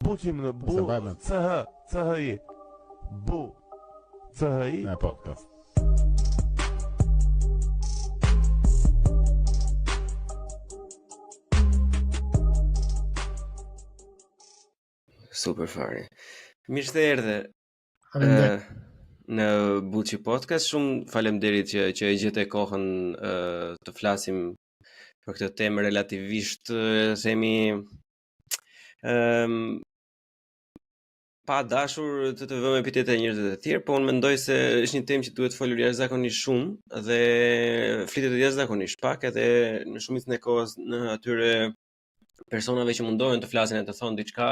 buqim në bu, CHI. Bu, CHI. Po. Super fare. Mirë se erdhe. Në Buçi Podcast, shumë faleminderit që e gjete kohën të flasim për këtë temë relativisht themi pa dashur të vëmë epitete e njerëzve të tjerë, po unë mendoj se është një temë që duhet folur jashtëzakonisht shumë dhe flitet jashtëzakonisht pak, edhe në shumicën e kohës në atyre personave që mundohen të flasin e të thonë diçka,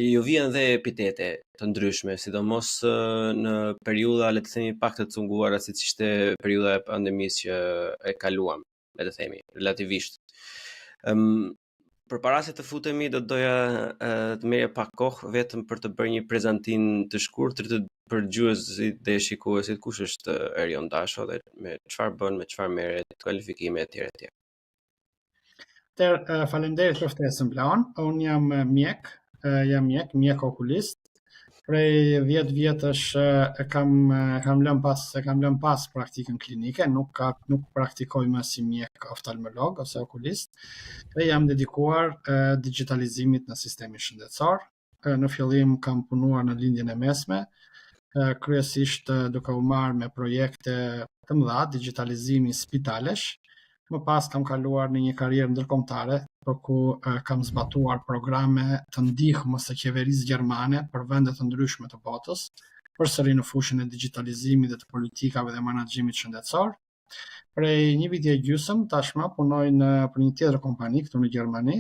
ju vjen dhe epitete të ndryshme, sidomos në periudha le të themi pak të cunguara siç ishte periudha e pandemisë që e kaluam, le të themi, relativisht. Përpara se të futemi, do doja të merrja pak kohë vetëm për të bërë një prezantim të shkurtër për dëgjuesit dhe shikuesit kush është Erion Dasho dhe me çfarë bën, me çfarë merret, kualifikime etj. Faleminderit për ftesën Blaun. Unë jam mjek okulist. Prej 10 vjetësh kam lënë pas praktikën klinike, nuk praktikoj më si mjek oftalmolog ose okulist, dhe jam dedikuar digitalizimit në sistemin shëndetësor. Në fillim kam punuar në lindjen e mesme, kryesisht duke u marrë me projekte të mëdha digitalizimi spitalesh. Më pas kam kaluar në një karrierë ndërkombëtare, për ku kam zbatuar programe të ndihmës së qeverisë gjermane për vende të ndryshme të botës, përsëri në fushën e digitalizimit dhe të politikave dhe menaxhimit shëndetësor. Prej një viti e gjysmë tashmë punoj për një tjetër kompani këtu në Gjermani,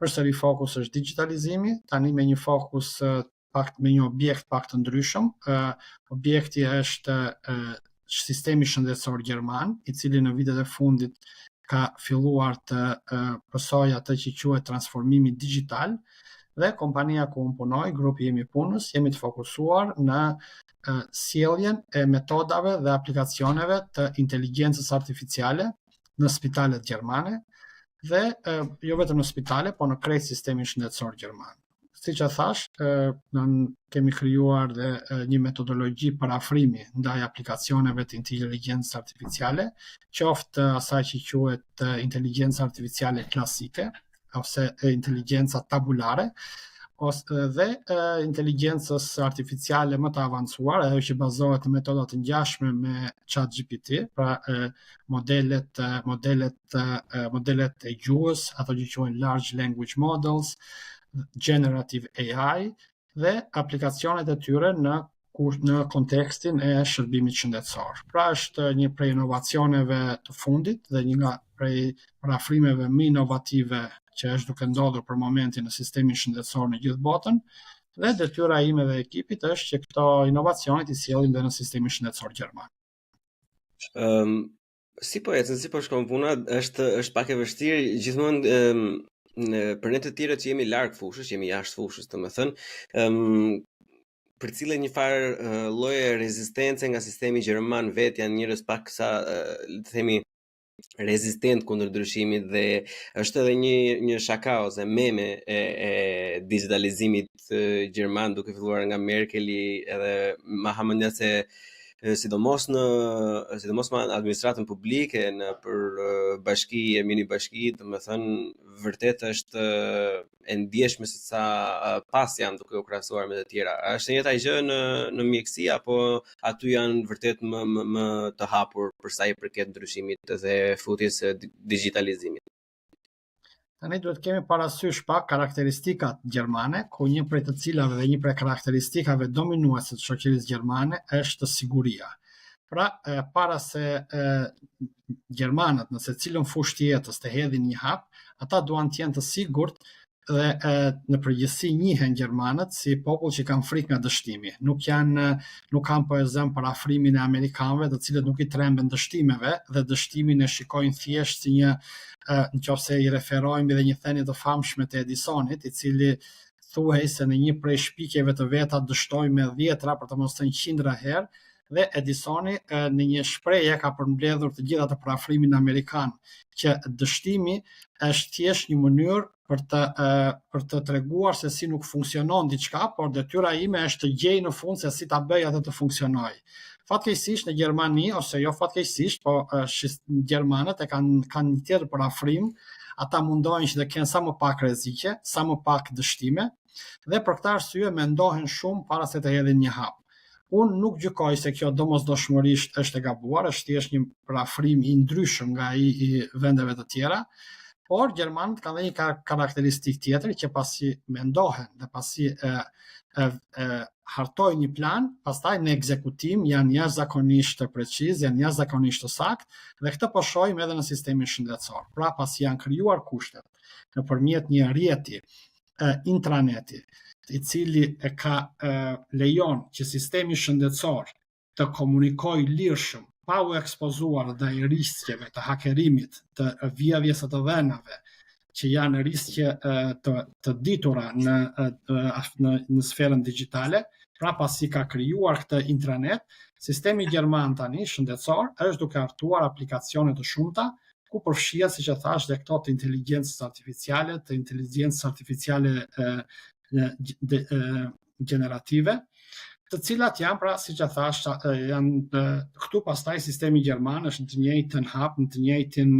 përsëri fokus është digitalizimi, tani me një fokus me një objekt pak të ndryshëm. Objekti është sistemi shëndetësor gjerman, i cili në vitet e fundit ka filluar të pësojë atë që quhet transformimi digital, dhe kompania ku unë punoj, grupi jemi punës, jemi të fokusuar në sjelljen e metodave dhe aplikacioneve të inteligjencës artificiale në spitalet gjermane dhe jo vetëm në spitale, po në krejt sistemin shëndetësor gjerman. Siç e thash, kemi krijuar dhe një metodologji për afrimi ndaj aplikacioneve të inteligjencës artificiale, qoftë asaj që quhet inteligjencë artificiale klasike ose inteligjenca tabulare, dhe inteligjencës artificiale më të avancuar, ajo që bazohet në metoda të ngjashme me ChatGPT, pra modelet e gjuhës, ato që quhen large language models, generative AI dhe aplikacionet e tyre në kontekstin e shërbimit shëndetësor. Pra është një prej inovacioneve të fundit dhe një nga prej parafrimeve më inovative që është duke ndodhur për momentin në sistemin shëndetësor në gjithë botën, dhe detyra ime dhe ekipit është që këto inovacionet i sjellim dhe në sistemin shëndetësor gjerman. Si po shkon puna, është pak e vështirë gjithmonë për ne të tjerë që jemi larg fushës, jemi jashtë fushës, domethënë, për cilën një farë lloje rezistence nga sistemi gjerman vetë janë njerëz pak sa le të themi rezistent kundër ndryshimit, dhe është edhe një shaka ose meme e digitalizimit gjerman, duke filluar nga Merkeli edhe ma hamendjase sidomos me administratën publike për bashki e mini bashki, domethënë vërtet është e ndjeshme se sa pas janë duke u krahasuar me të tjera. A është njëjta gjë në mjekësi, apo aty janë vërtet më të hapur për sa i përket ndryshimit dhe futjes së digitalizimit? Tani duhet kemi parasysh pak karakteristikat gjermane, ku një prej të cilave dhe një prej karakteristikave dominuese të shoqërisë gjermane është siguria. Pra, para se gjermanët në secilën fushë të jetës të hedhin një hap, ata duan të jenë të sigurt dhe në përgjithësi njihen gjermanët si popull që kanë frikë nga dështimi. Nuk kanë po ezem për afrimin e amerikanëve, të cilët nuk i tremben dështimeve dhe dështimin e shikojnë thjesht si një, nëse i referojmë dhe një thënie të famshme të Edisonit, i cili thuhej se në një prej shpikjeve të veta dështoi me 10 për të mos thënë 100 herë, dhe Edisoni në një shprehje ka përmbledhur të gjitha të parafrimin amerikan, që dështimi është thjesht një mënyrë për të treguar se si nuk funksionon diçka, por detyra ime është të gjej në fund se si ta bëj atë të funksionojë. Fatkeqësisht në Gjermani, ose jo fatkeqësisht, po gjermanët e kanë një tjetër parafrim, ata mundohen që të kenë sa më pak rreziqe, sa më pak dështime, dhe për këtë arsye mendohen shumë para se të hedhin një hap. Unë nuk gjykoj se kjo domosdoshmërisht është e gabuar, është thjesht një parafrim i ndryshëm nga ai i vendeve të tjera, por gjermanët kanë një karakteristikë tjetër që pasi mendohen dhe pasi hartojnë një plan, pastaj në ekzekutim janë jashtëzakonisht të preciz, janë jashtëzakonisht të sakt, dhe këtë po shohim edhe në sistemin shëndetësor. Pra pasi janë krijuar kushtet nëpërmjet një rrjeti intraneti, i cili lejon që sistemi shëndetësor të komunikojë lirshëm, pa u ekspozuar ndaj riskeve të hakerimit, të vjedhjes së të dhënave, që janë riske të ditura në sferën digjitale. Pra pasi ka krijuar këtë intranet, sistemi gjerman tani shëndetësor është duke hartuar aplikacione të shumta, ku përfshihet, siç e thash, dhe këto të inteligjencës artificiale, të inteligjencës artificiale generative, të cilat janë, pra siç e thash, janë këtu. Pastaj sistemi gjerman është në të njëjtën hap, në të njëjtin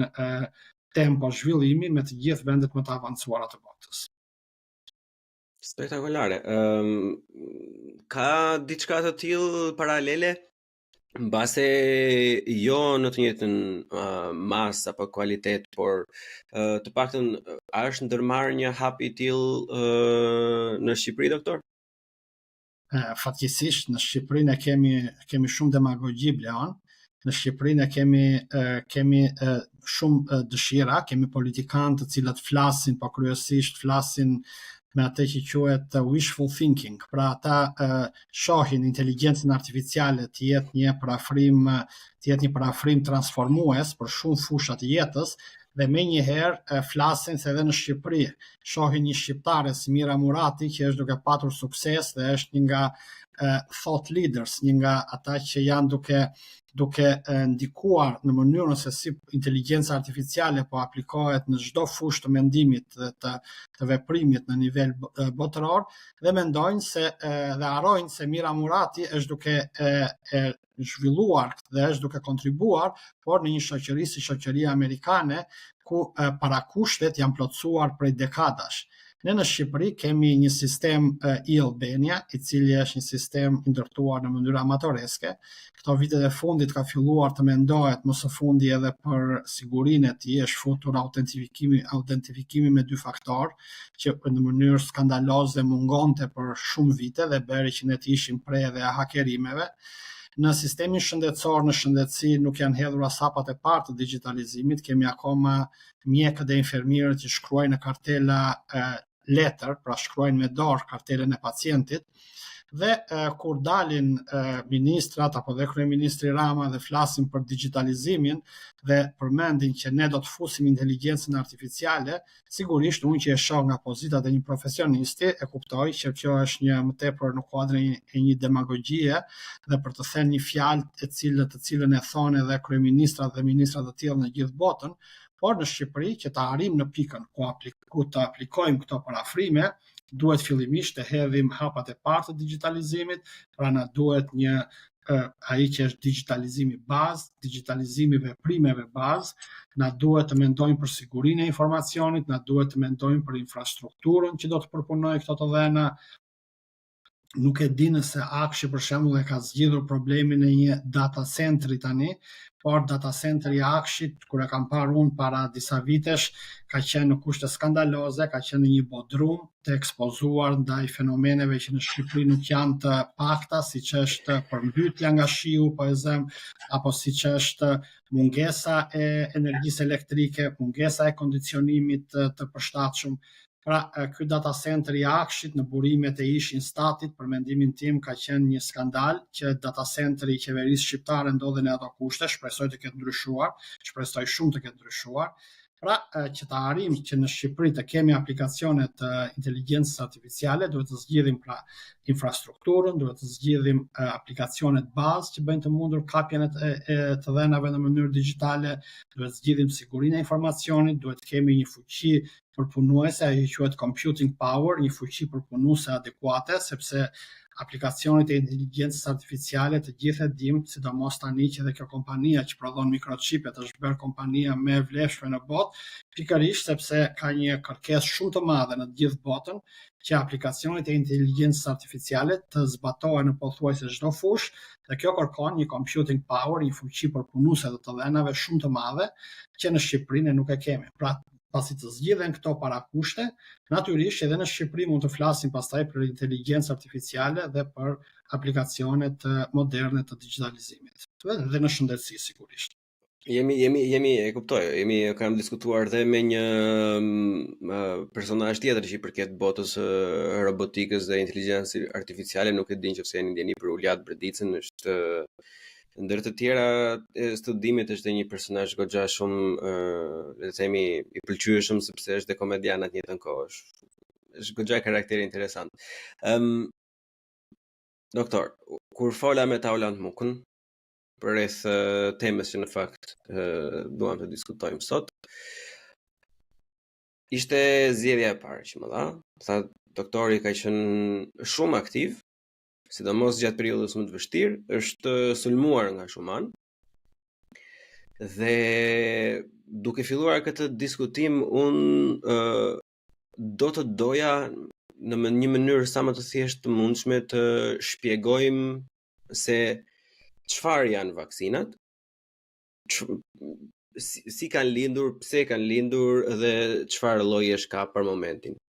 tempo zhvillimi me të gjithë vendet më të avancuara të botës. Spektakolare. Ka diçka të tillë paralele? Mbase jo në të njëjtën mas apo kualitet, por të paktën a është ndërmarrë një hap i tillë në Shqipëri, doktor? Fatkeqësisht në Shqipërinë kemi shumë demagogji, Bleon. Në Shqipërinë kemi shumë dëshira, kemi politikanë të cilët flasin, po kryesisht flasin me atë që quhet wishful thinking. Pra ata shohin inteligjencën artificiale të jetë një parafrim transformues për shumë fusha të jetës, dhe menjëherë flasin se edhe në Shqipëri shohin një shqiptare si Mira Murati që është duke patur sukses dhe është një nga thought leaders, një nga ata që janë duke ndikuar në mënyrën se si inteligjenca artificiale po aplikohet në çdo fushë të mendimit dhe të veprimit në nivel botëror, dhe mendojnë dhe harrojnë se Mira Murati është duke zhvilluar dhe është duke kontribuar, por në një shoqëri si shoqëria amerikane, ku parakushtet janë plotësuar prej dekadash. Ne në Shqipëri kemi një sistem e-Albania, i cili është një sistem i ndërtuar në mënyrë amatoreske. Këto vitet e fundit ka filluar të mendohet më së fundi edhe për sigurinë e tij, është futur autentifikimi me 2 faktor, që në mënyrë skandaloze mungonte për shumë vite dhe bëri që ne të ishim prej edhe hakerimeve. Në sistemin shëndetësor, në shëndetësi, nuk janë hedhur as hapat e parë të digitalizimit, kemi akoma mjekët dhe infermierët që shkruajnë në kartela letër, pra shkruajnë me dorë kartelën e pacientit, dhe kur dalin ministrat apo dhe kryeministri Rama dhe flasin për digitalizimin dhe përmendin që ne do të fusim inteligjencën artificiale, sigurisht unë që e shoh nga pozita e një profesionisti e kuptoj që kjo është një më tepër në kuadrin e një demagogjie, dhe për të thënë një fjalë të cilën e thonë edhe kryeministrat dhe ministrat të tjerë në gjithë botën. Por në Shqipëri, që të arrim në pikën ku të aplikojmë këto parafrime, duhet fillimisht të hedhim hapat e parë të digitalizimit, pra na duhet ai që është digitalizimi bazë, digitalizimi veprimeve bazë, na duhet të mendojmë për sigurinë e informacionit, na duhet të mendojmë për infrastrukturën që do të përpunojë këto të dhëna. Nuk e di nëse Akshi për shembull e ka zgjidhur problemin e një data centri tani, por data centri i Akshit, kur e kam parë unë para disa vitesh, ka qenë në kushte skandaloze, ka qenë në një bodrum të ekspozuar ndaj fenomeneve që në Shqipëri nuk janë të pakta, siç është përmbytja nga shiu, po e them, apo siç është mungesa e energjisë elektrike, mungesa e kondicionimit të përshtatshëm. Pra, ky data center i Akshit në burimet e ishin statit, për mendimin tim ka qenë një skandal që data centeri i qeverisë shqiptare ndodhen në ato kushte, shpresoj të ketë ndryshuar, shpresoj shumë të ketë ndryshuar. Pra, që të arrim që në Shqipëri të kemi aplikacione të inteligjencës artificiale, duhet të zgjidhim pra infrastrukturën, duhet të zgjidhim aplikacionet bazë që bëjnë të mundur kapjen e të dhenave në mënyrë digjitale, duhet të zgjidhim sigurinë e informacionit, duhet të kemi një fuqi përpunuese, ajo quhet computing power, një fuqi përpunuese adekuate, sepse aplikacionet e inteligjencës artificiale të gjithë e dim, sidomos tani që dhe kjo kompania që prodhon mikrochipet është bërë kompania me vlefshme në botë, pikërisht sepse ka një kërkesë shumë të madhe në të gjithë botën që aplikacionet e inteligjencës artificiale të zbatohen në pothuajse çdo fushë, dhe kjo kërkon një computing power, një fuqi përpunuese të dhenave shumë të madhe që në Shqipëri ne nuk e kemi. Pra, pasi të zgjidhen këto parakushte, natyrisht edhe në Shqipëri mund të flasim pastaj për inteligjencë artificiale dhe për aplikacionet moderne të digitalizimit. Dhe në shëndetësi sigurisht. Jemi e kuptoj, kam diskutuar dhe me një personazh tjetër që i përket botës robotikës dhe inteligjencës artificiale, nuk e din nëse jeni ndjeni për Uliat Bredicën, është ndër të tjera studimit është një personazh goxha shumë, le të themi, i pëlqyeshëm sepse është dhe komedian atë njëjtën kohë. Është goxha karakter interesant. Doktor, kur fola me Taulant Mukën përreth temës që në fakt duam të diskutojmë sot, ishte zgjedhja e parë që më dha. Tha doktori ka qenë shumë aktiv, sidomos gjatë periudhës më të vështirë, është sulmuar nga Shuman, dhe duke filluar këtë diskutim, unë do të doja në një mënyrë sa më të thjeshtë të mundshme të shpjegojmë se çfarë janë vaksinat, si kanë lindur, pse kanë lindur dhe çfarë llojesh ka për momentin.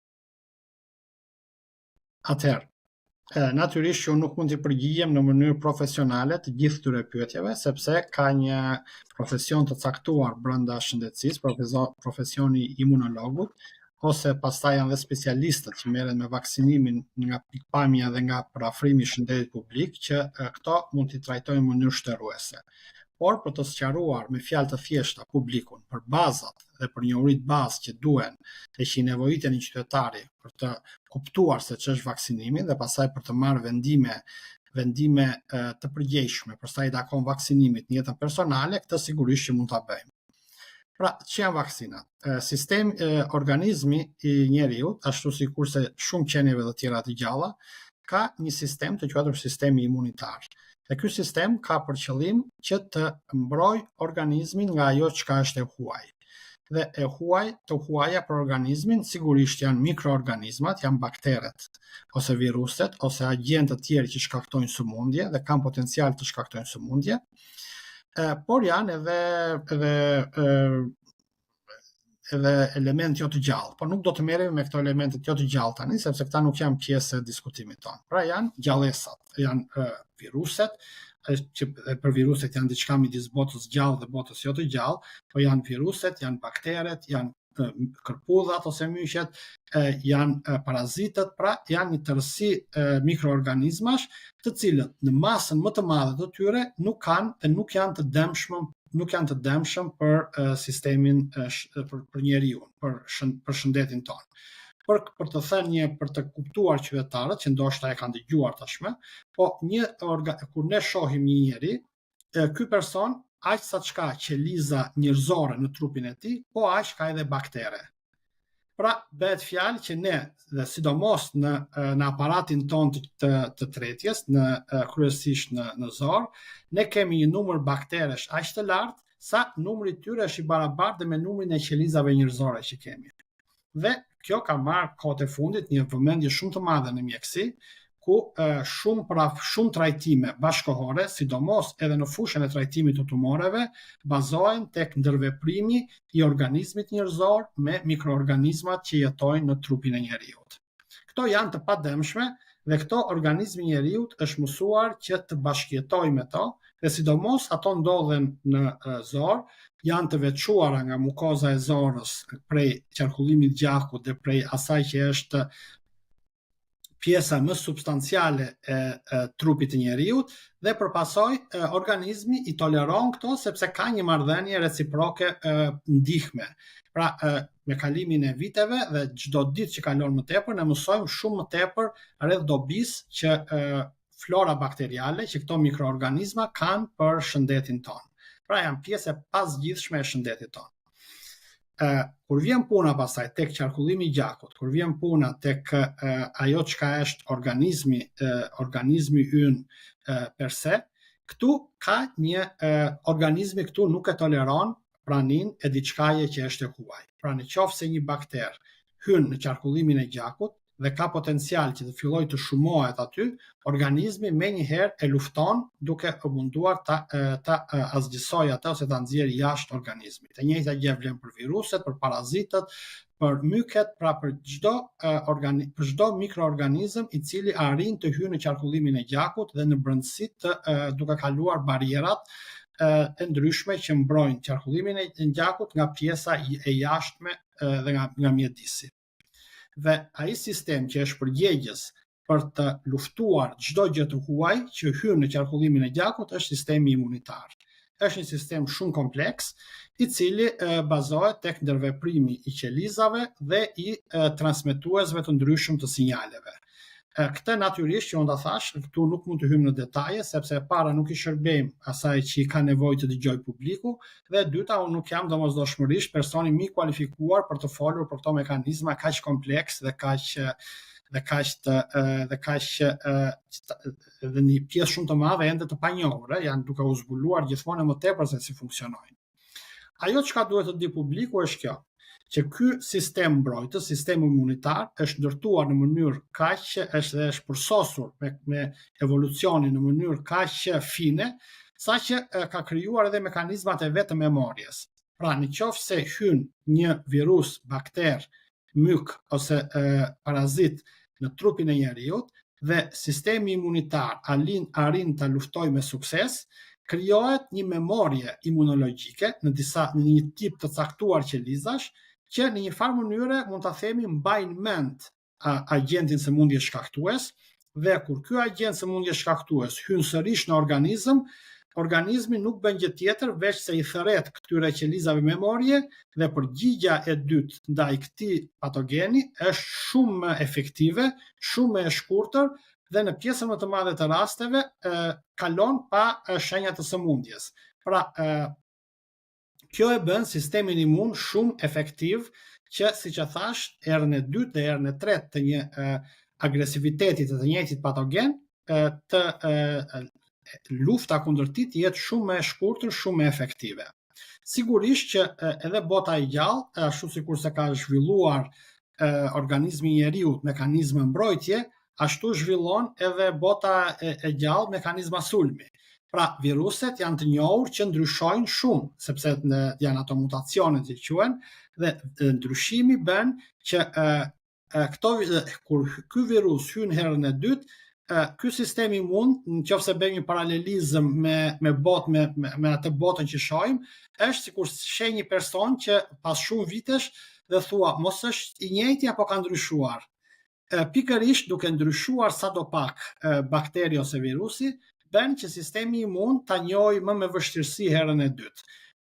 Atëherë, natyrisht që unë nuk mund t'i përgjigjem në mënyrë profesionale të gjithë këtyre pyetjeve, sepse ka një profesion të caktuar brenda shëndetësisë, profesioni imunologut, ose pastaj janë dhe specialistët që merren me vaksinimin nga pikpamja dhe nga parafrimi i shëndetit publik, që këto mund t'i trajtojnë në mënyrë shtërruese. Por për të sqaruar me fjalë të thjeshta publikun për bazat dhe për njohuritë bazë që duhen dhe që i nevojiten një qytetari për të kuptuar se ç'është vaksinimi dhe pastaj për të marrë vendime të përgjegjshme për sa i takon vaksinimit në jetën personale, këtë sigurisht që mund ta bëjmë. Pra, që janë vaksinat? Organizmi i njeriut, ashtu sikurse shumë qenieve të tjera të gjalla, ka një sistem të quajtur sistemi imunitar. Dhe ky sistem ka për qëllim që të mbroj organizmin nga ajo çka është e huaj. Dhe e huaj, të huaja për organizmin sigurisht janë mikroorganizmat, janë bakteret, ose viruset, ose agjentë të tjerë që shkaktojnë sëmundje dhe kanë potencial të shkaktojnë sëmundje, por janë edhe element jo të gjallë, por nuk do të merremi me këto elementet jo të gjallë tani, sepse këta nuk janë pjesë e diskutimit tonë. Pra janë gjallësat, janë viruset, që për viruset janë diçka midis botës gjallë dhe botës jo të gjallë, po janë viruset, janë bakteret, janë kërpudhat ose myqet, janë parazitët, pra janë një tërësi mikroorganizmash të cilët në masën më të madhe të tyre nuk kanë dhe nuk janë të dëmshëm për sistemin, për njeriu, për shëndetin tonë. Për të thënë për të kuptuar qytetarët që ndoshta e kanë dëgjuar tashmë, po kur ne shohim një njeri, ky person aq sa çka qeliza njerëzore në trupin e tij, po aq ka edhe baktere. Pra, bëhet fjalë që ne, dhe sidomos në aparatin ton të tretjes, kryesisht në zor, ne kemi një numër bakteresh aq të lartë sa numri i tyre është i barabartë me numrin e qelizave njerëzore që kemi. Dhe kjo ka marrë kohët e fundit një vëmendje shumë të madhe në mjeksi, ku shumë trajtime bashkëkohore, sidomos edhe në fushën e trajtimit të tumoreve, bazohen tek ndërveprimi i organizmit njerëzor me mikroorganizmat që jetojnë në trupin e njeriut. Këto janë të padëmshme dhe këto organizmi i njeriut është mësuar që të bashkëjetojë me to, dhe sidomos ato ndodhen në zor, janë të veçuara nga mukoza e zorës prej qarkullimit gjakut dhe prej asaj që është pjesa më substanciale e trupit të njeriut dhe përpasoj organizmi i toleron këto sepse ka një marrëdhënie reciproke ndihme. Pra, me kalimin e viteve dhe çdo ditë që kalon më tepër, ne mësojmë shumë më tepër rreth dobisë që flora bakteriale, që këto mikroorganizma kanë për shëndetin tonë. Pra, janë pjesë e pasgjithshme e shëndetit tonë. Kur vjen puna pastaj tek qarkullimi i gjakut, kur vjen puna tek ajo çka është organizmi ynë per se, këtu ka një organizmi këtu nuk e toleron pranin e diçkaje që është e huaj. Pra nëse një bakter hyn në qarkullimin e gjakut dhe ka potencial që të fillojë të shumohet aty, organizmi menjëherë e lufton duke munduar ta asgjësojë atë ose ta nxjerrë jashtë organizmit. E njëjta gjë vlen për viruset, për parazitët, për myket, pra për çdo mikroorganizëm i cili arrin të hyjë në qarkullimin e gjakut dhe në brendësi duke kaluar barierat e ndryshme që mbrojnë qarkullimin e gjakut nga pjesa e jashtme dhe nga mjedisi. Dhe ai sistem që është përgjegjës për të luftuar çdo gjë të huaj që hyn në qarkullimin e gjakut është sistemi imunitar. Është një sistem shumë kompleks i cili bazohet tek ndërveprimi i qelizave dhe i transmetuesve të ndryshëm të sinjaleve. Këtë natyrisht që unë ta thash, këtu nuk mund të hyjmë në detaje sepse e para nuk i shërbejmë asaj që i ka nevojë të dëgjoj publiku dhe e dyta unë nuk jam domosdoshmërisht personi më i kualifikuar për të folur për këto mekanizma kaq kompleks dhe dhe një pjesë shumë të madhe ende të panjohur, janë duke u zbuluar gjithmonë më tepër se si funksionojnë. Ajo çka duhet të di publiku është kjo, që ky sistem mbrojtës, sistemi imunitar, është ndërtuar në mënyrë kaq që është përsosur me evolucionin në mënyrë kaq fine, saqë ka krijuar edhe mekanizmat e vetë të memorjes. Pra, nëse hyn një virus, bakter, myk ose parazit në trupin e njeriut dhe sistemi imunitar arrin ta luftojë me sukses, krijohet një memorie imunologjike në një tip të caktuar qelizash që në një farë mënyre mund ta themi mbajnë mend agentin sëmundje shkaktues dhe kur ky agent sëmundje shkaktues hyn sërish në organizmi nuk bën gjë tjetër veç se i thërret këtyre qelizave memorie dhe përgjigjja e dytë ndaj këtij patogeni është shumë më efektive, shumë më e shkurtër dhe në pjesën më të madhe të rasteve kalon pa shenja të sëmundjes. Pra, kjo e bën sistemin imun shumë efektiv që, siç e thash, erën e dytë dhe erën e tretë të një agresiviteti të njëjtit patogen, lufta kundër tij të jetë shumë më e shkurtër, shumë më efektive. Sigurisht që edhe bota e gjallë, ashtu sikur se ka zhvilluar organizmi i njeriut mekanizme mbrojtje, ashtu zhvillon edhe bota e gjallë mekanizma sulmi. Pra, viruset janë të njohur që ndryshojnë shumë, sepse janë ato mutacione që quhen, dhe ndryshimi bën që kur ky virus hyn herën e dytë, ky sistem imun, nëse bëjmë një paralelizëm me atë botën që shohim, është sikur sheh një person që pas shumë vitesh dhe thua, mos është i njëjti apo ka ndryshuar. Pikërisht duke ndryshuar sadopak bakteri ose virusi, bën që sistemi imun ta njohë më me vështirësi herën e dytë.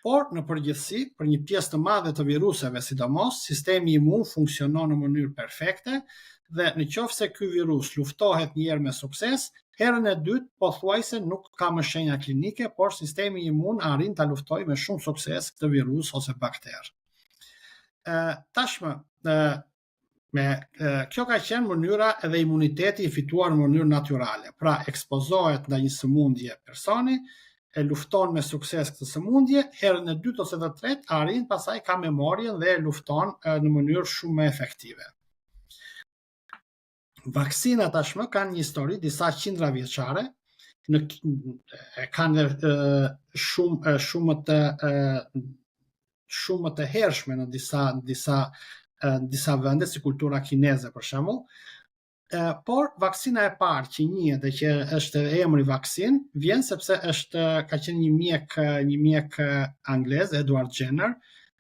Por në përgjithësi, për një pjesë të madhe të viruseve sidomos, sistemi imun funksionon në mënyrë perfekte dhe nëse ky virus luftohet një herë me sukses, herën e dytë pothuajse nuk ka më shenja klinike, por sistemi imun arrin ta luftojë me shumë sukses këtë virus ose bakter. Tashmë, kjo ka qenë mënyra edhe imuniteti i fituar në mënyrë natyrale. Pra, ekspozohet ndaj një sëmundje personi, e lufton me sukses këtë sëmundje, herën e dytë ose të tretë arrin pastaj ka memorien dhe e lufton në mënyrë shumë më efektive. Vaksinat tashmë kanë një histori disa qindra vjeçare, kanë shumë të hershme në disa vende, si kultura kineze për shembull, por vaksina e parë që njihet dhe që është emri vaksin, vjen sepse ka qenë një mjek anglez, Edward Jenner,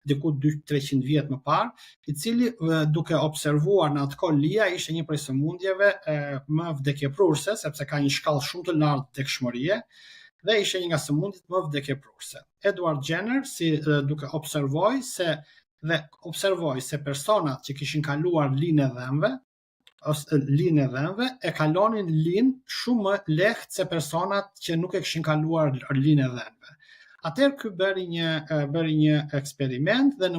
diku 200-300 vjet më parë, i cili duke observuar në atë kohë lia ishte një prej sëmundjeve më vdekjeprurse, sepse ka një shkallë shumë të lartë vdekshmërie dhe ishte një nga sëmundjet më vdekjeprurse. Edward Jenner duke observoi se personat që kishin kaluar linë e dhënve e kalonin linë shumë më lehtë se personat që nuk e kishin kaluar linë e dhënve. Atëherë ky bëri një eksperiment dhe në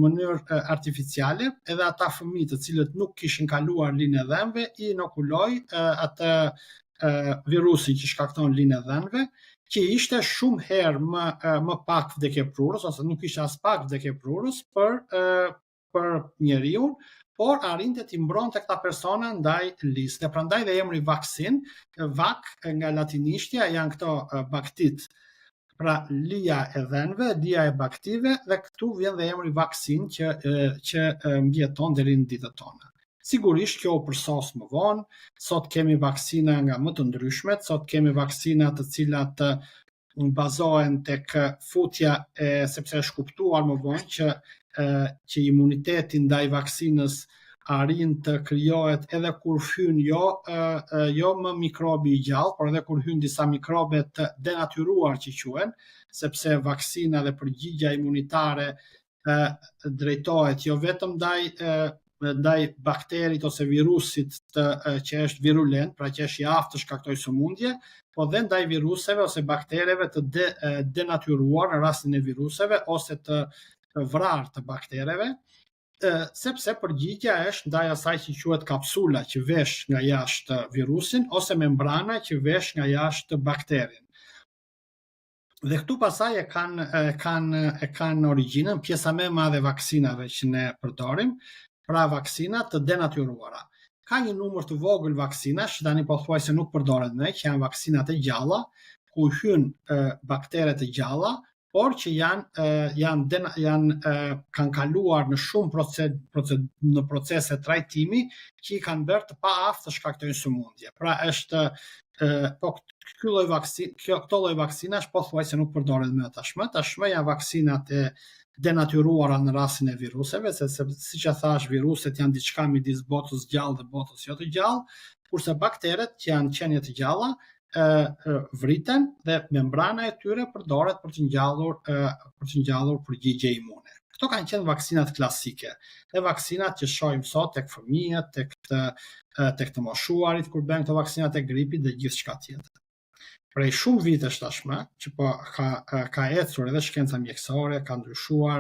mënyrë artificiale edhe ata fëmijë të cilët nuk kishin kaluar linë e dhënve i inokuloi atë virusin që shkakton linë e dhënve, që ishte shumë herë më pak vdekjeprurës ose nuk ishte as pak vdekjeprurës për njeriu, por arrinte t'i mbronte këta persona ndaj lisë. Dhe prandaj dhe emri vaksin, vak nga latinishtja janë këto baktit, pra lia e dhënve, lia e baktive, dhe këtu vjen dhe emri vaksin që mbjeton deri në ditët tona. Sigurisht kjo u përsos më vonë, sot kemi vaksina nga më të ndryshmet, sot kemi vaksina të cilat bazohen tek futja sepse është kuptuar më vonë që imuniteti ndaj vaksinës arrin të krijohet edhe kur hyn jo më mikrobi i gjallë, por edhe kur hyn disa mikrobe të denatyruar që quhen, sepse vaksina dhe përgjigjja imunitare drejtohet jo vetëm ndaj bakterit ose virusit që është virulent, pra që është i aftë të shkaktojë sëmundje, po dhe ndaj viruseve ose baktereve të denatyruar në rastin e viruseve ose të vrarë të baktereve, sepse përgjigjja është ndaj asaj që quhet kapsula që vesh nga jashtë virusin ose membrana që vesh nga jashtë bakterin. Dhe këtu pasaj e kanë origjinën pjesa më e madhe e vaksinave që ne përdorim, pra vaksina të denatyruara. Ka një numër të vogël vaksinash që tani pothuajse nuk përdoren më, që janë vaksinat e gjalla, ku hyn bakteret e gjalla, por që kanë kaluar në shumë në procese trajtimi që i kanë bërë të paaftë të shkaktojnë sëmundje. Pra është këto lloj vaksinash pothuajse nuk përdoren më tashmë. Tashmë janë vaksinat e denatyruara në rastin e viruseve, se siç e thash, viruset janë diçka midis botës gjallë dhe botës jo të gjallë, kurse bakteret që janë qenie të gjalla vriten dhe membrana e tyre përdoret për të ngjallur përgjigje imune. Këto kanë qenë vaksinat klasike. Dhe vaksinat që shohim sot tek fëmijët, tek të moshuarit kur bëjnë këto vaksinat e gripit dhe gjithçka tjetër. Prej shumë vitesh tashmë, që po ka ecur edhe shkenca mjekësore, ka ndryshuar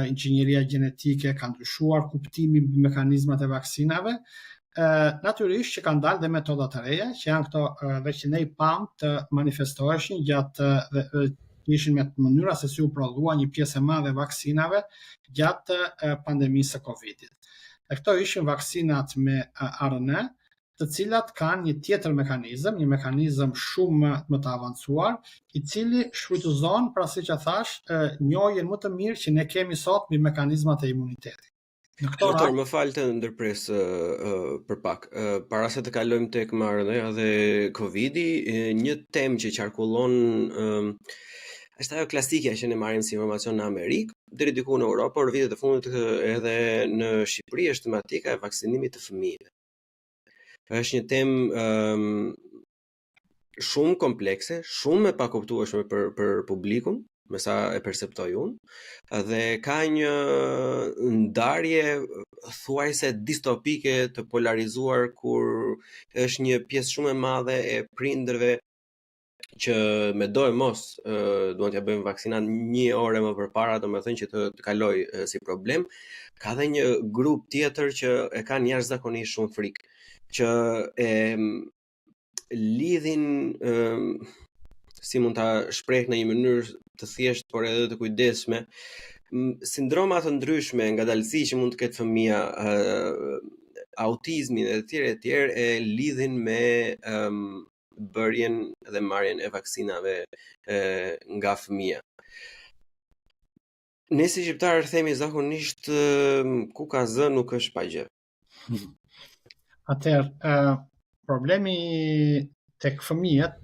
inxhinieria gjenetike, ka ndryshuar kuptimi mbi mekanizmat e vaksinave, natyrisht që kanë dalë dhe metoda të reja, që janë këto dhe që ne i pam të manifestoheshin gjatë ishin me mënyra se si u prodhua një pjesë e madhe vaksinave gjatë pandemisë së Covidit. Dhe këto ishin vaksinat me RNA, të cilat kanë një tjetër mekanizëm, një mekanizëm shumë më të avancuar, i cili shfrytëzon, pra siç e thash, njohjen më të mirë që ne kemi sot mbi mekanizmat e imunitetit. Doktor, më falë të ndërpres për pak. Para se të kalojmë tek mRNA dhe Covidi, një temë që qarkullon është ajo klasike që ne marrim si informacion në Amerikë, deri diku në Europë, por vitet e fundit edhe në Shqipëri është tematika e vaksinimit të fëmijëve. Është një temë shumë komplekse, shumë e pakuptueshme për publikun, me sa e perceptoj unë, dhe ka një ndarje thuajse distopike të polarizuar kur është një pjesë shumë e madhe e prindërve që me do e mos duan t'ja bëjmë vaksinat 1 orë më përpara, domethënë që të kaloj si problem. Ka dhe një grup tjetër që e kanë jashtëzakonisht shumë frikë, që e lidhin si mund ta shpreh në një mënyrë të thjeshtë por edhe të kujdesshme, sindroma të ndryshme, ngadalësi që mund të ketë fëmia, autizmin e tjerë e lidhin me bërjen dhe marrjen e vaksinave nga fëmia. Ne si shqiptarë themi zakonisht ku ka zë nuk është pa gjë. Atëherë, problemi tek fëmijët,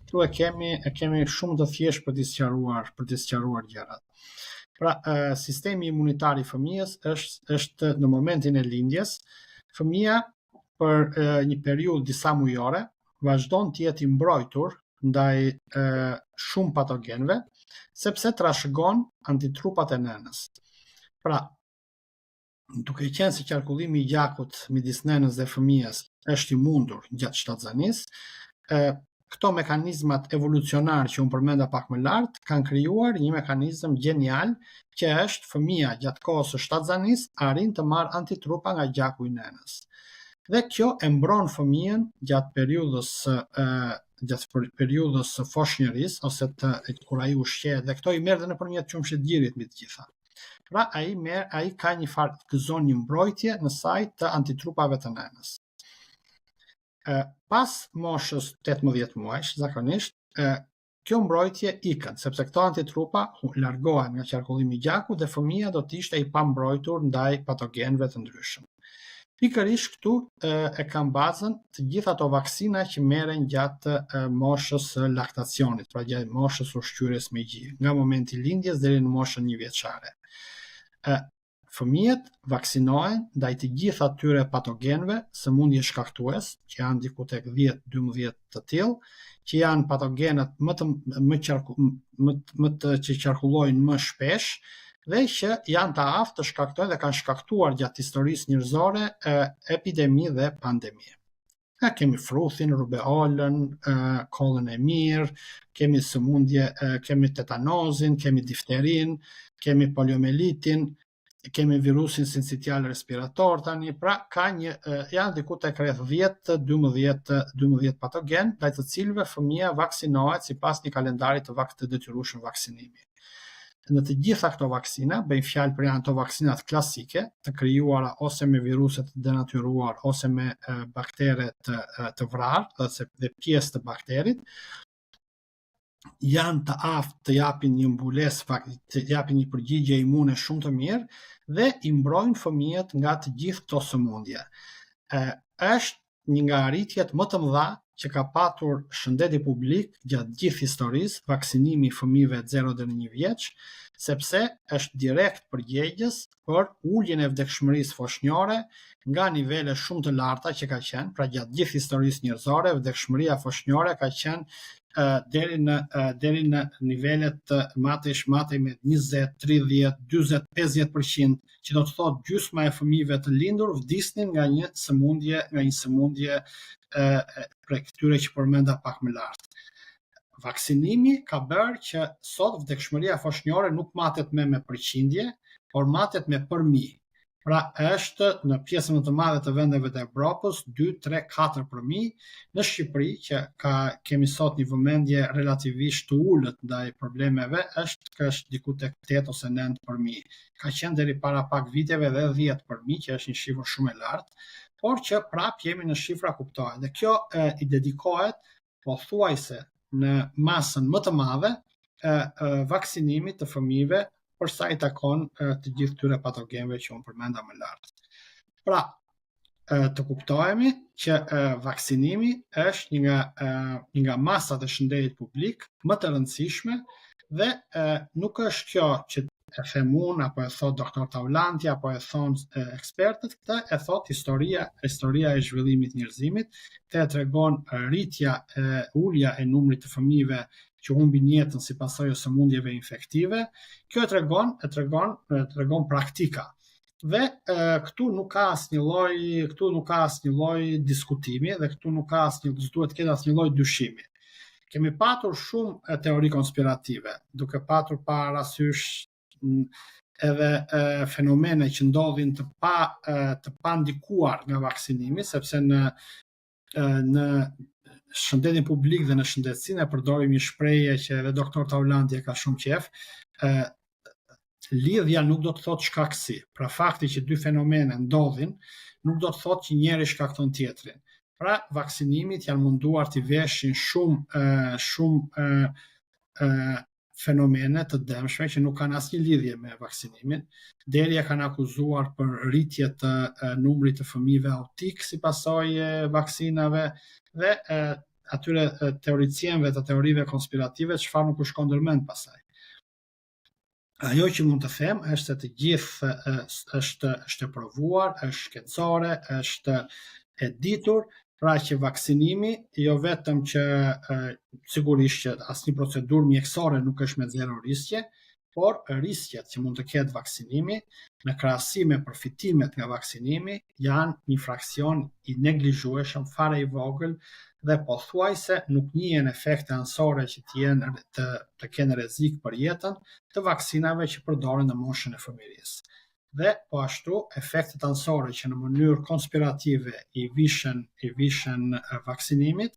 tu e kemi shumë të thjeshtë për të sqaruar gjërat. Pra, sistemi imunitar i fëmijës është në momentin e lindjes, fëmia për një periudhë disa mujore vazhdon të jetë i mbrojtur ndaj shumë patogenëve, sepse trashëgon antitrupat e nënës. Pra, duke qenë se qarkullimi i gjakut midis nënës dhe fëmijës është i mundur gjatë shtatzanisë, këto mekanizmat evolucionar që unë përmenda pak më lart kanë krijuar një mekanizëm genial që është fëmia gjatë kohës së shtatzanisë arrin të marrë antitrupa nga gjaku i nënës. Dhe kjo e mbron fëmijën gjatë periudhës së foshnjërisë ose kur ai ushqehet, dhe këto i merr edhe nëpërmjet qumshitgjirit mbi të gjitha. Pra ai ka një farë gëzon një mbrojtje në saj të antitrupave të nënës. Pas moshës 18 muajsh, zakonisht, kjo mbrojtje ikën, sepse këto antitrupa largohen nga qarkullimi i gjakut dhe fëmia do të ishte i pambrojtur ndaj patogenëve të ndryshëm. Pikërisht këtu e kam bazën të gjitha ato vaksina që merren gjatë moshës së laktacionit, pra gjatë moshës ushqyerjes me gjë, nga momenti i lindjes deri në moshën 1 vjeçare. Fëmijët vaksinohen ndaj të gjitha atyre patogenëve, sëmundje shkaktues, që janë diku tek 10-12 të tillë, që janë patogenët që qarkullojnë më shpesh dhe që janë të aftë të shkaktojnë dhe kanë shkaktuar gjatë historisë njerëzore epidemi dhe pandemi. Kemi fruthin, rubeolën, kollën e mirë, kemi sëmundje, kemi tetanozin, kemi difterin, kemi poliomelitin, kemi virusin sincitial respirator tani, pra janë diku tek rreth 10-12 patogen, ndaj të cilëve fëmia vaksinohet sipas një kalendari të detyrueshëm vaksinimi. Në të gjitha këto vaksina, bëjmë fjalë për janë ato vaksinat klasike, të krijuara ose me viruse të denatyruar ose me baktere të vrarë dhe pjesë të bakterit, janë të aftë të japin një mbulesë, të japin një përgjigje imune shumë të mirë dhe i mbrojnë fëmijët nga të gjithë këto sëmundje. Është një nga arritjet më të mëdha që ka patur shëndeti publik gjatë gjithë historisë, vaksinimi i fëmijëve 0 deri në 1 vjeç, sepse është direkt përgjegjës për uljen e vdekshmërisë foshnjore nga nivele shumë të larta që ka qenë, pra gjatë gjithë historisë njerëzore, vdekshmëria foshnjore ka qenë deri në nivelet të matej me 20, 30, 40, 50%, që do të thotë gjysma e fëmijëve të lindur vdisnin nga një sëmundje prej këtyre që përmenda pak më lart. Vaksinimi ka bërë që sot vdekshmëria foshnjore nuk matet me përqindje, por matet me përmi. Pra është në pjesën më të madhe të vendeve të Evropës 2, 3, 4 përmi. Në Shqipëri, që kemi sot një vëmendje relativisht të ulët ndaj problemeve, është diku tek 8 ose 9 përmi. Ka qenë deri para pak viteve dhe 10 përmi, që është një shifër shumë e lartë, por që prap jemi në shifra kuptohet. Dhe kjo i dedikohet pothuajse në masën më të madhe vaksinimit të fëmijëve për sa i takon të gjithë këtyre patogenëve që unë përmenda më lart. Pra, të kuptohemi që vaksinimi është një nga masat e shëndetit publik më të rëndësishme dhe nuk është kjo që e them unë, apo e thot doktor Taulanti, apo e thonë ekspertët, këtë e thot historia e zhvillimit njerëzimit, këtë e tregon ulja e numrit të fëmijëve që humbin jetën si pasojë së sëmundjeve infektive. Kjo e tregon praktika. Dhe këtu nuk ka asnjë lloj diskutimi dhe këtu nuk ka duhet të ketë asnjë lloj dyshimi. Kemi patur shumë teori konspirative, duke patur parasysh edhe fenomene që ndodhin të pa ndikuar nga vaksinimi, sepse në shëndetin publik dhe në shëndetësinë e përdorim një shprehje që edhe doktor Taulanti e ka shumë qef, lidhja nuk do të thotë shkaktësi. Pra fakti që dy fenomene ndodhin nuk do të thotë që njëri shkakton tjetrin. Pra vaksinimit janë munduar të veshin shumë fenomene të dëmshme që nuk kanë asnjë lidhje me vaksinimin. Deri e kanë akuzuar për rritje të numrit të fëmijëve autik si pasojë e vaksinave dhe atyre teoricienëve të teorive konspirative çfarë nuk u shkon ndërmend pasaj. Ajo që mund të them është se të gjithë është e provuar, është shkencore, është e ditur, pra që vaksinimi jo vetëm që sigurisht që asnjë procedurë mjekësore nuk është me zero riskje, por riskjet që mund të ketë vaksinimi në krahasim me përfitimet nga vaksinimi janë një fraksion i neglizhueshëm, fare i vogël dhe pothuajse nuk njihen efekte anësore që të kenë rrezik për jetën të vaksinave që përdoren në moshën e fëmijërisë. Dhe po ashtu efektet anësore që në mënyrë konspirative i vishën vaksinimit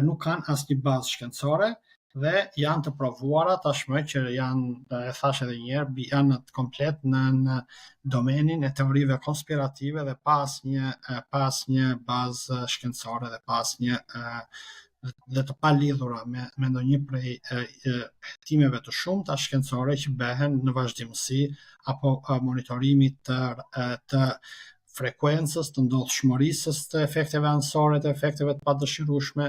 nuk kanë asnjë bazë shkencore dhe janë të provuara tashmë që janë, e thash edhe një herë, janë komplet në domenin e teorive konspirative dhe pas një bazë shkencore dhe pas një dhe të palidhura me ndonjë prej hetimeve të shumta shkencore që bëhen në vazhdimsi apo monitorimit të frekuencës, të ndodhshmërisë të efekteve anësore, të efekteve të padëshirueshme,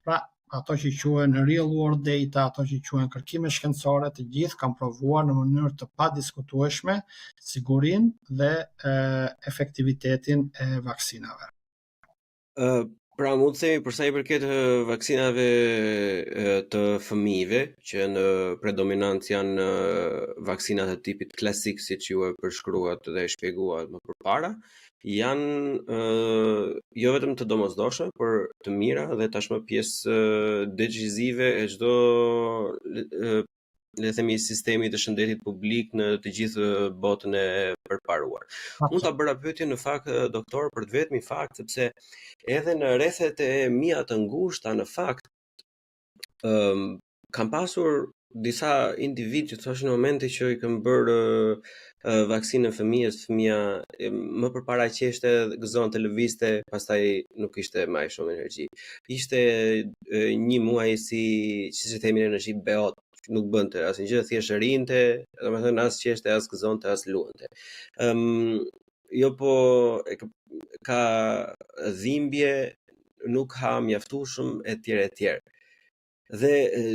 pra ato që quhen real world data, ato që quhen kërkime shkencore, të gjithë kanë provuar në mënyrë të padiskutueshme sigurinë dhe efektivitetin e vaksinave. Pra mund të themi për sa i përket vaksinave të fëmijëve, që në predominancë janë vaksinat të tipit klasik, siç ju e përshkruat dhe e shpjeguat më përpara, janë jo vetëm të domosdoshme, por të mira dhe tashmë pjesë decisive e çdo le të themi sistemi të shëndetit publik në të gjithë botën e përparuar. Mund ta bëra pyetje në fakt doktor për të vetmi fakt sepse edhe në rrethet e mia të ngushta në fakt kam pasur disa individ që thoshin në momenti që i kam bërë vaksinën fëmijës, fëmia më përpara qeshte, gëzonte, lëvizte, pastaj nuk ishte më shumë energji. Ishte një muaj si themi në energji beot, nuk bënte asnjë gjë, thjesht rinte, domethënë as qeshte, as gëzonte, as luante. Jo po ka dhimbje, nuk ha mjaftueshëm etj. Dhe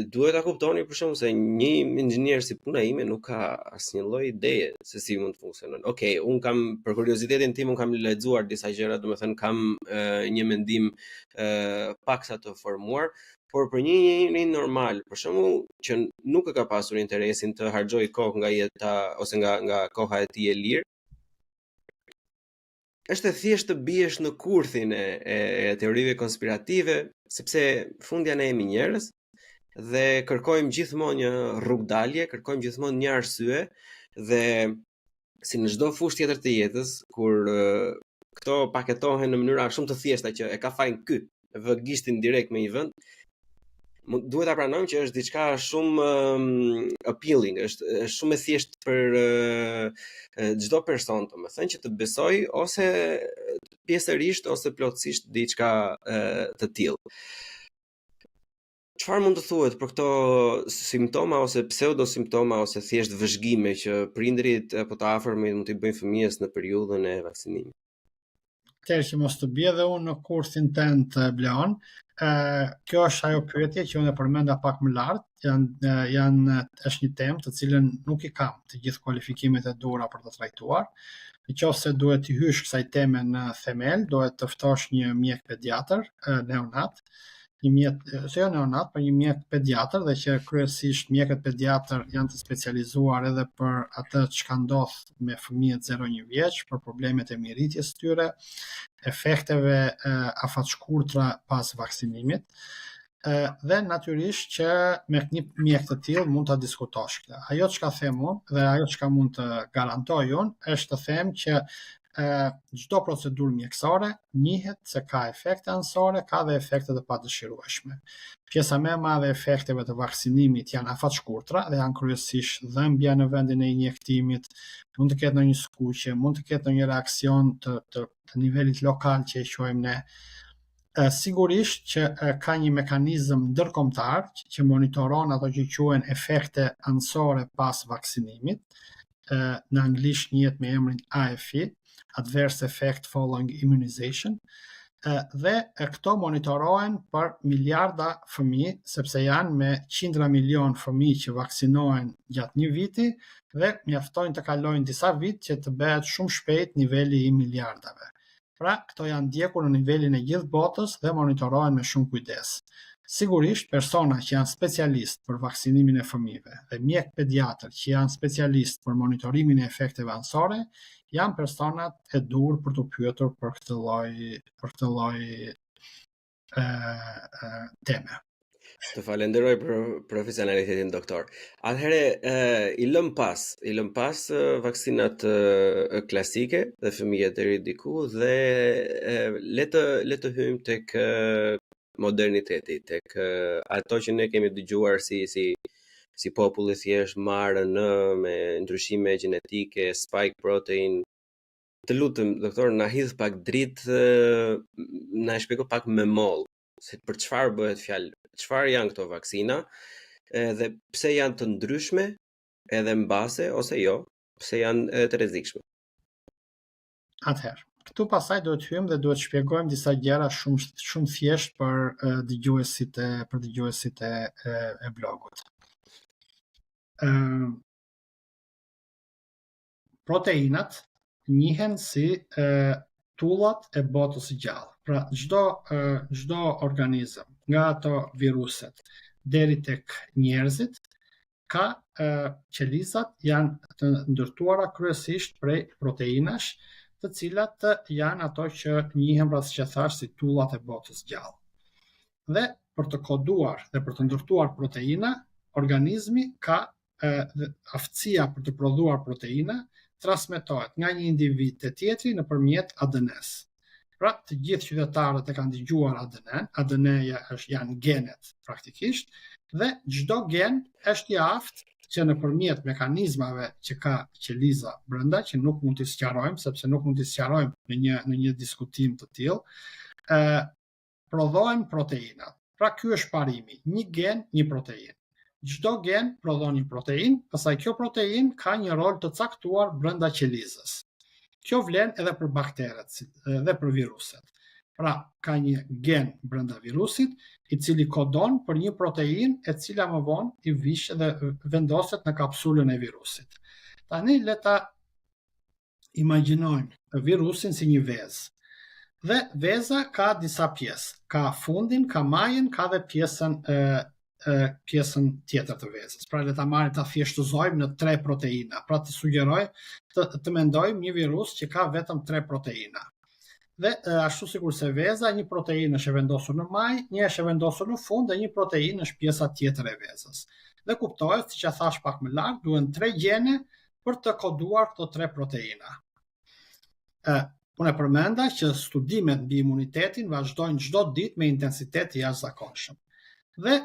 duhet ta kuptoni për shembull se një inxhinier si puna ime nuk ka asnjë lloj ideje se si mund të funksionon. Okej, un kam për kuriozitetin tim un kam lexuar disa gjëra, domethënë kam një mendim paksa të formuar, por për një normal, për shembull, që nuk e ka pasur interesin të harxojë kohë nga jeta ose nga koha e tij e lirë, është thjesht të biesh në kurthin e teorive konspirative, sepse fundja ne jemi njerëz dhe kërkojmë gjithmonë një rrugdalje, kërkojmë gjithmonë një arsye dhe si në çdo fushë tjetër të jetës, kur këto paketohen në mënyra shumë të thjeshta që e ka fajin ky, vë gishtin direkt me një vend, duhet ta pranojmë që është diçka shumë appealing, është shumë e thjeshtë për çdo person, domethënë që të besoj ose pjesërisht ose plotësisht diçka të tillë. Çfarë mund të thuhet për këto simptoma ose pseudosimptoma ose thjesht vëzhgime që prindërit apo të afërmit mund t'i bëjnë fëmijës në periudhën e vaksinimit? Që mos të bie dhe unë në kursin tënd Bleon, kjo është ajo pyetje që unë e përmenda pak më lart, është një temë të cilën nuk i kam të gjithë kualifikimet e duhura për të trajtuar. Nëse duhet të hysh kësaj teme në themel, duhet të ftosh një mjek pediatër, neonat, një mjek pediatër dhe që kryesisht mjekët pediatër janë të specializuar edhe për atë çka ndodh me fëmijët 0-1 vjeç, për problemet e mirëritjes tyre, efekteve afatshkurtra pas vaksinimit. Dhe natyrisht që me një mjek të tillë mund ta diskutosh këtë. Ajo çka them unë dhe ajo çka mund të garantoj unë është të them që çdo procedurë mjekësore njihet se ka efekte anësore, ka dhe efekte të padëshirueshme. Pjesa më e madhe e efekteve të vaksinimit janë afatshkurtra dhe janë kryesisht dhëmbja në vendin e injektimit, mund të ketë ndonjë skuqje, mund të ketë ndonjë reaksion të nivelit lokal që e quajmë ne. Sigurisht që ka një mekanizëm ndërkombëtar që monitoron ato që quhen efekte anësore pas vaksinimit, në anglisht njihet me emrin AFI, Adverse Effect Following Immunization, dhe këto monitorohen për miliarda fëmijë, sepse janë me qindra milion fëmijë që vaksinohen gjatë një viti dhe mjaftojnë të kalojnë disa vit që të bëhet shumë shpejt niveli i miliardave. Pra, këto janë ndjekur në nivelin e gjithë botës dhe monitorohen me shumë kujdes. Sigurisht, persona që janë specialist për vaksinimin e fëmijëve dhe mjek pediatër që janë specialist për monitorimin e efekteve anësore, janë personat e dur për të pyetur për këtë lloj teme. Të falenderoj për profesionalitetin, doktor. Atëherë i lëm pas vaksinat klasike dhe fëmijët deri diku dhe le të hyjmë tek moderniteti, tek ato që ne kemi dëgjuar si populli thjesht marrën me ndryshime gjenetike, spike protein. Të lutem, doktor, na hidh pak dritë, na shpjego pak me moll se për çfarë bëhet fjalë, çfarë janë këto vaksina dhe pse janë të ndryshme edhe mbase ose jo, pse janë të rrezikshme. Atëherë, këtu pasaj duhet hyjmë dhe duhet shpjegojmë disa gjëra shumë thjesht për dëgjuesit e blogut. Proteinat njihen si tullat e botës së gjallë. Pra, çdo organizëm, nga ato viruset deri tek njerëzit, ka qelizat janë të ndërtuara kryesisht prej proteinash, të cilat janë ato që njihen pra siç e thash si tullat e botës gjallë. Dhe për të koduar dhe për të ndërtuar proteina, organizmi ka aftësia për të prodhuar proteina transmetohet nga një individ te tjetri nëpërmjet ADN-s. Pra, të gjithë qytetarët e kanë dëgjuar ADN, ADN-ja janë genet praktikisht, dhe çdo gen është i aftë që nëpërmjet mekanizmave që ka qeliza brenda, që nuk mund t'i sqarojmë, sepse nuk mund t'i sqarojmë në një diskutim të tillë, prodhohen proteinat. Pra, ky është parimi, një gen, një proteinë. Çdo gen prodhon një proteinë, pastaj kjo proteinë ka një rol të caktuar brenda qelizës. Kjo vlen edhe për bakteret dhe për viruset. Pra, ka një gen brenda virusit, i cili kodon për një proteinë e cila më vonë i vishë dhe vendoset në kapsulën e virusit. Tani le ta imagjinojmë virusin si një vezë. Dhe veza ka disa pjesë. Ka fundin, ka majën, ka dhe pjesën tjetër të vezës. Pra, le ta marrim ta thjeshtëzojmë në 3 proteina. Pra, të sugjeroj të mendojmë një virus që ka vetëm 3 proteina. Dhe ashtu sikur se veza, një proteinë është e vendosur në majë, një është e vendosur në fund dhe një proteinë është pjesa tjetër e vezës. Dhe kuptohet, siç e thash pak më lart, duhen 3 gjene për të koduar këto 3 proteina. Unë e përmenda që studimet mbi imunitetin vazhdojnë çdo ditë me intensitet të jashtëzakonshëm. Dhe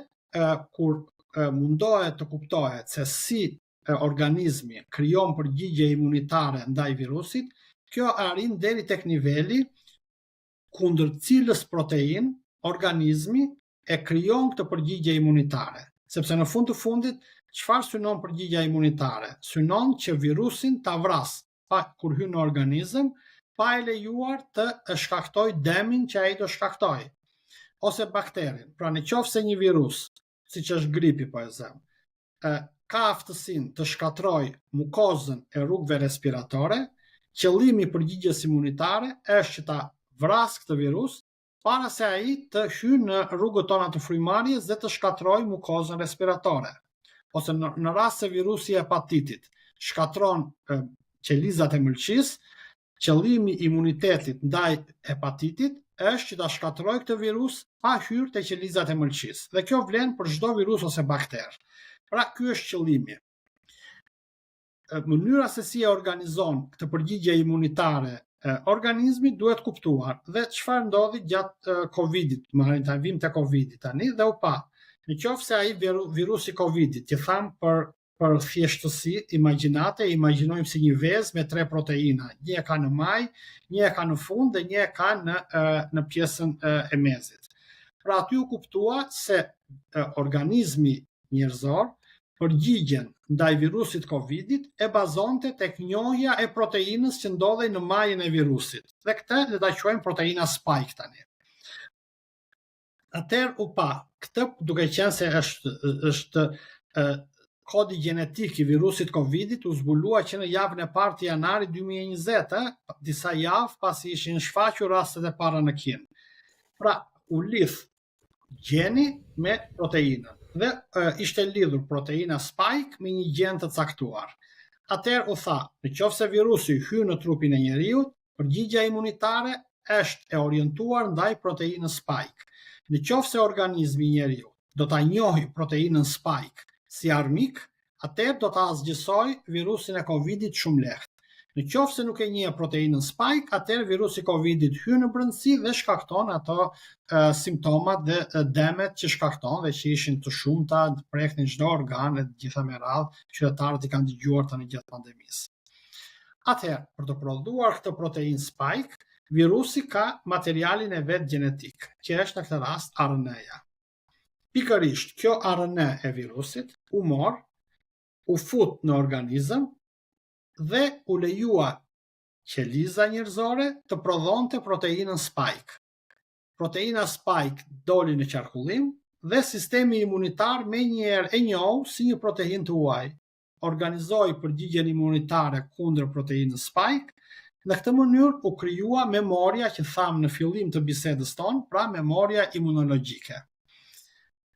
kur mundohet të kuptohet se si organizmi krijon përgjigje imunitare ndaj virusit, kjo arrin deri tek niveli kundër cilës protein organizmi e krijon këtë përgjigje imunitare. Sepse në fund të fundit, çfarë synon përgjigja imunitare? Synon që virusin ta vras kur hyn në organizëm, pa e lejuar të shkaktoj demin që ai do shkaktoj. Ose bakterin. Pra, në qoftë se një virus, siç është gripi po e them, ka aftësinë të shkatroj mukozën e rrugëve respiratore, qëllimi i përgjigjes imunitare është që ta vras këtë virus para se ai të hyjë në rrugët tona të frymarrjes dhe të shkatrojë mukozën respiratore. Ose në rast se virusi i hepatitit shkatron qelizat e mëlçisë, qëllimi i imunitetit ndaj hepatitit është që ta shkatërrojë këtë virus pa hyrë te qelizat e mëlçisë. Dhe kjo vlen për çdo virus ose bakter. Pra, ky është qëllimi. Mënyra se si e organizon këtë përgjigje imunitare organizmi duhet kuptuar. Dhe çfarë ndodhi gjatë Covidit, ta vim te Covidi tani dhe u pa. Në qoftë se ai virusi Covidit, që tham për thjeshtësi imagjinate, imagjinojmë si një vezë me 3 proteina. Një e ka në majë, një e ka në fund dhe një e ka në pjesën e mezit. Pra, aty u kuptua se organizmi njerëzor përgjigjen ndaj virusit Covidit e bazonte tek njohja e proteinës që ndodhej në majën e virusit. Dhe këtë le ta quajmë proteina spike tani. Atëherë u pa, këtë duke qenë se është kodi gjenetik i virusit Covidit u zbulua që në javën e parë të janarit 2020, disa javë pasi ishin shfaqur rastet e para në Kinë. Pra, u lidh gjeni me proteinën dhe ishte lidhur proteina spike me një gjen të caktuar. Atëherë u tha, nëse virusi hyn në trupin e njeriut, përgjigjja imunitare është e orientuar ndaj proteinës spike. Nëse organizmi i njeriut do ta njohë proteinën spike si armik, atëherë do ta zgjësoj virusin e Covidit shumë lehtë. Nëse nuk e njeh proteinën spike, atëherë virusi Covidit hyn në brendësi dhe shkakton ato simptomat dhe demet që shkakton dhe që ishin të shumta, të preknin çdo organ e të gjitha me radhë, qytetarët i kanë dëgjuar tani gjatë pandemisë. Atëherë, për të prodhuar këtë protein spike, virusi ka materialin e vet gjenetik, që është në këtë rast RNA-ja. Pikërisht, kjo RNA e virusit u mor, u fut në organizëm dhe u lejua qeliza njerëzore të prodhonte proteinën spike. Proteina spike doli në qarkullim dhe sistemi imunitar menjëherë e njohu si një proteinë të huaj. Organizoi përgjigjen imunitare kundër proteinës spike. Në këtë mënyrë u krijua memoria që thamë në fillim të bisedës tonë, pra memoria imunologjike.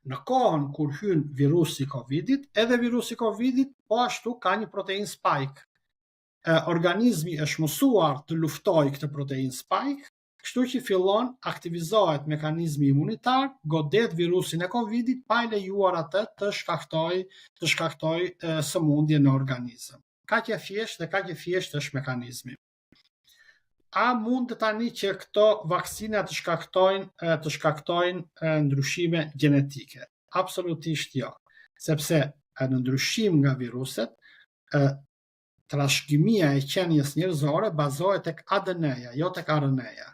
Në kohën kur hyn virusi Covidit, edhe virusi Covidit po ashtu ka një protein spike. Organizmi është mësuar të luftojë këtë protein spike, kështu që fillon aktivizohet mekanizmi imunitar, godet virusin e Covidit pa i lejuar atë të shkaktoj sëmundje në organizëm. Kaq e thjeshtë dhe kaq e thjeshtë është mekanizmi. A mund të tani që këto vaksina të shkaktojnë ndryshime gjenetike? Absolutisht jo, sepse në ndryshim nga viruset, trashëgimia e qenies njerëzore bazohet tek ADN-ja, jo tek RNA-ja.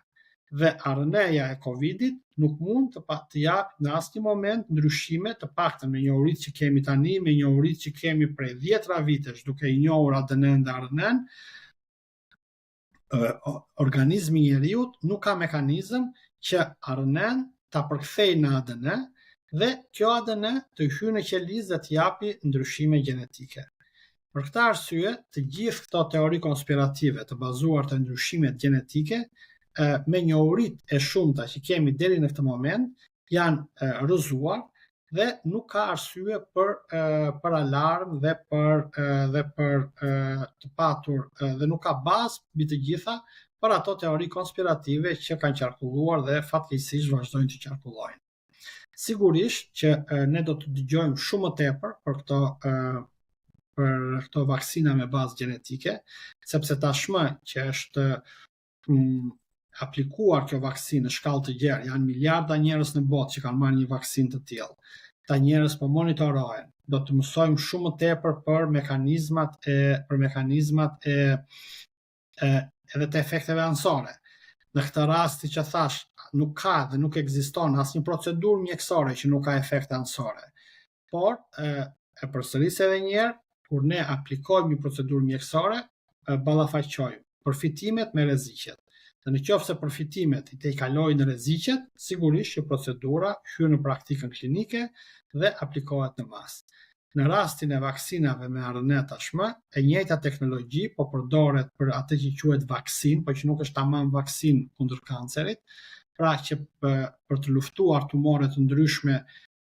Dhe RNA-ja e Covidit nuk mund të japë në asnjë moment ndryshime, të paktën me njohuritë që kemi tani, me njohuritë që kemi prej 10 vitesh duke i njohur ADN-n dhe RNA-n, organizmi i njeriut nuk ka mekanizëm që RNA-n ta përkthejë në ADN dhe kjo ADN të hyjë në qelizë dhe të japi ndryshime gjenetike. Për këtë arsye, të gjithë këto teori konspirative të bazuar të ndryshimet gjenetike, me njohuritë e shumta që kemi deri në këtë moment, janë rrëzuar dhe nuk ka arsye për alarm dhe për të patur dhe nuk ka bazë mbi të gjitha për ato teori konspirative që kanë qarkulluar dhe fatkeqësisht vazhdojnë të qarkullojnë. Sigurisht që ne do të dëgjojmë shumë më tepër për këto vaksina me bazë gjenetike, sepse tashmë që është aplikuar kjo vaksinë në shkallë të gjerë, janë miliarda njerëz në botë që kanë marrë një vaksinë të tillë. Ta njerëz po monitorohen. Do të mësojmë shumë më tepër për mekanizmat edhe të efekteve anësore. Në këtë rast, siç e thash, nuk ka dhe nuk ekziston asnjë procedurë mjekësore që nuk ka efekte anësore. Por e përsëris edhe një herë, kur ne aplikojmë një procedurë mjekësore, ballafaqojmë përfitimet me rreziqet. Dhe nëse përfitimet i kalojnë në rreziqet, sigurisht që procedura hyn në praktikën klinike dhe aplikohet në masë. Në rastin e vaksinave me RNA tashmë, e njëjta teknologji po përdoret për atë që quhet vaksinë, por që nuk është tamam vaksinë kundër kancerit, pra që për të luftuar tumore të ndryshme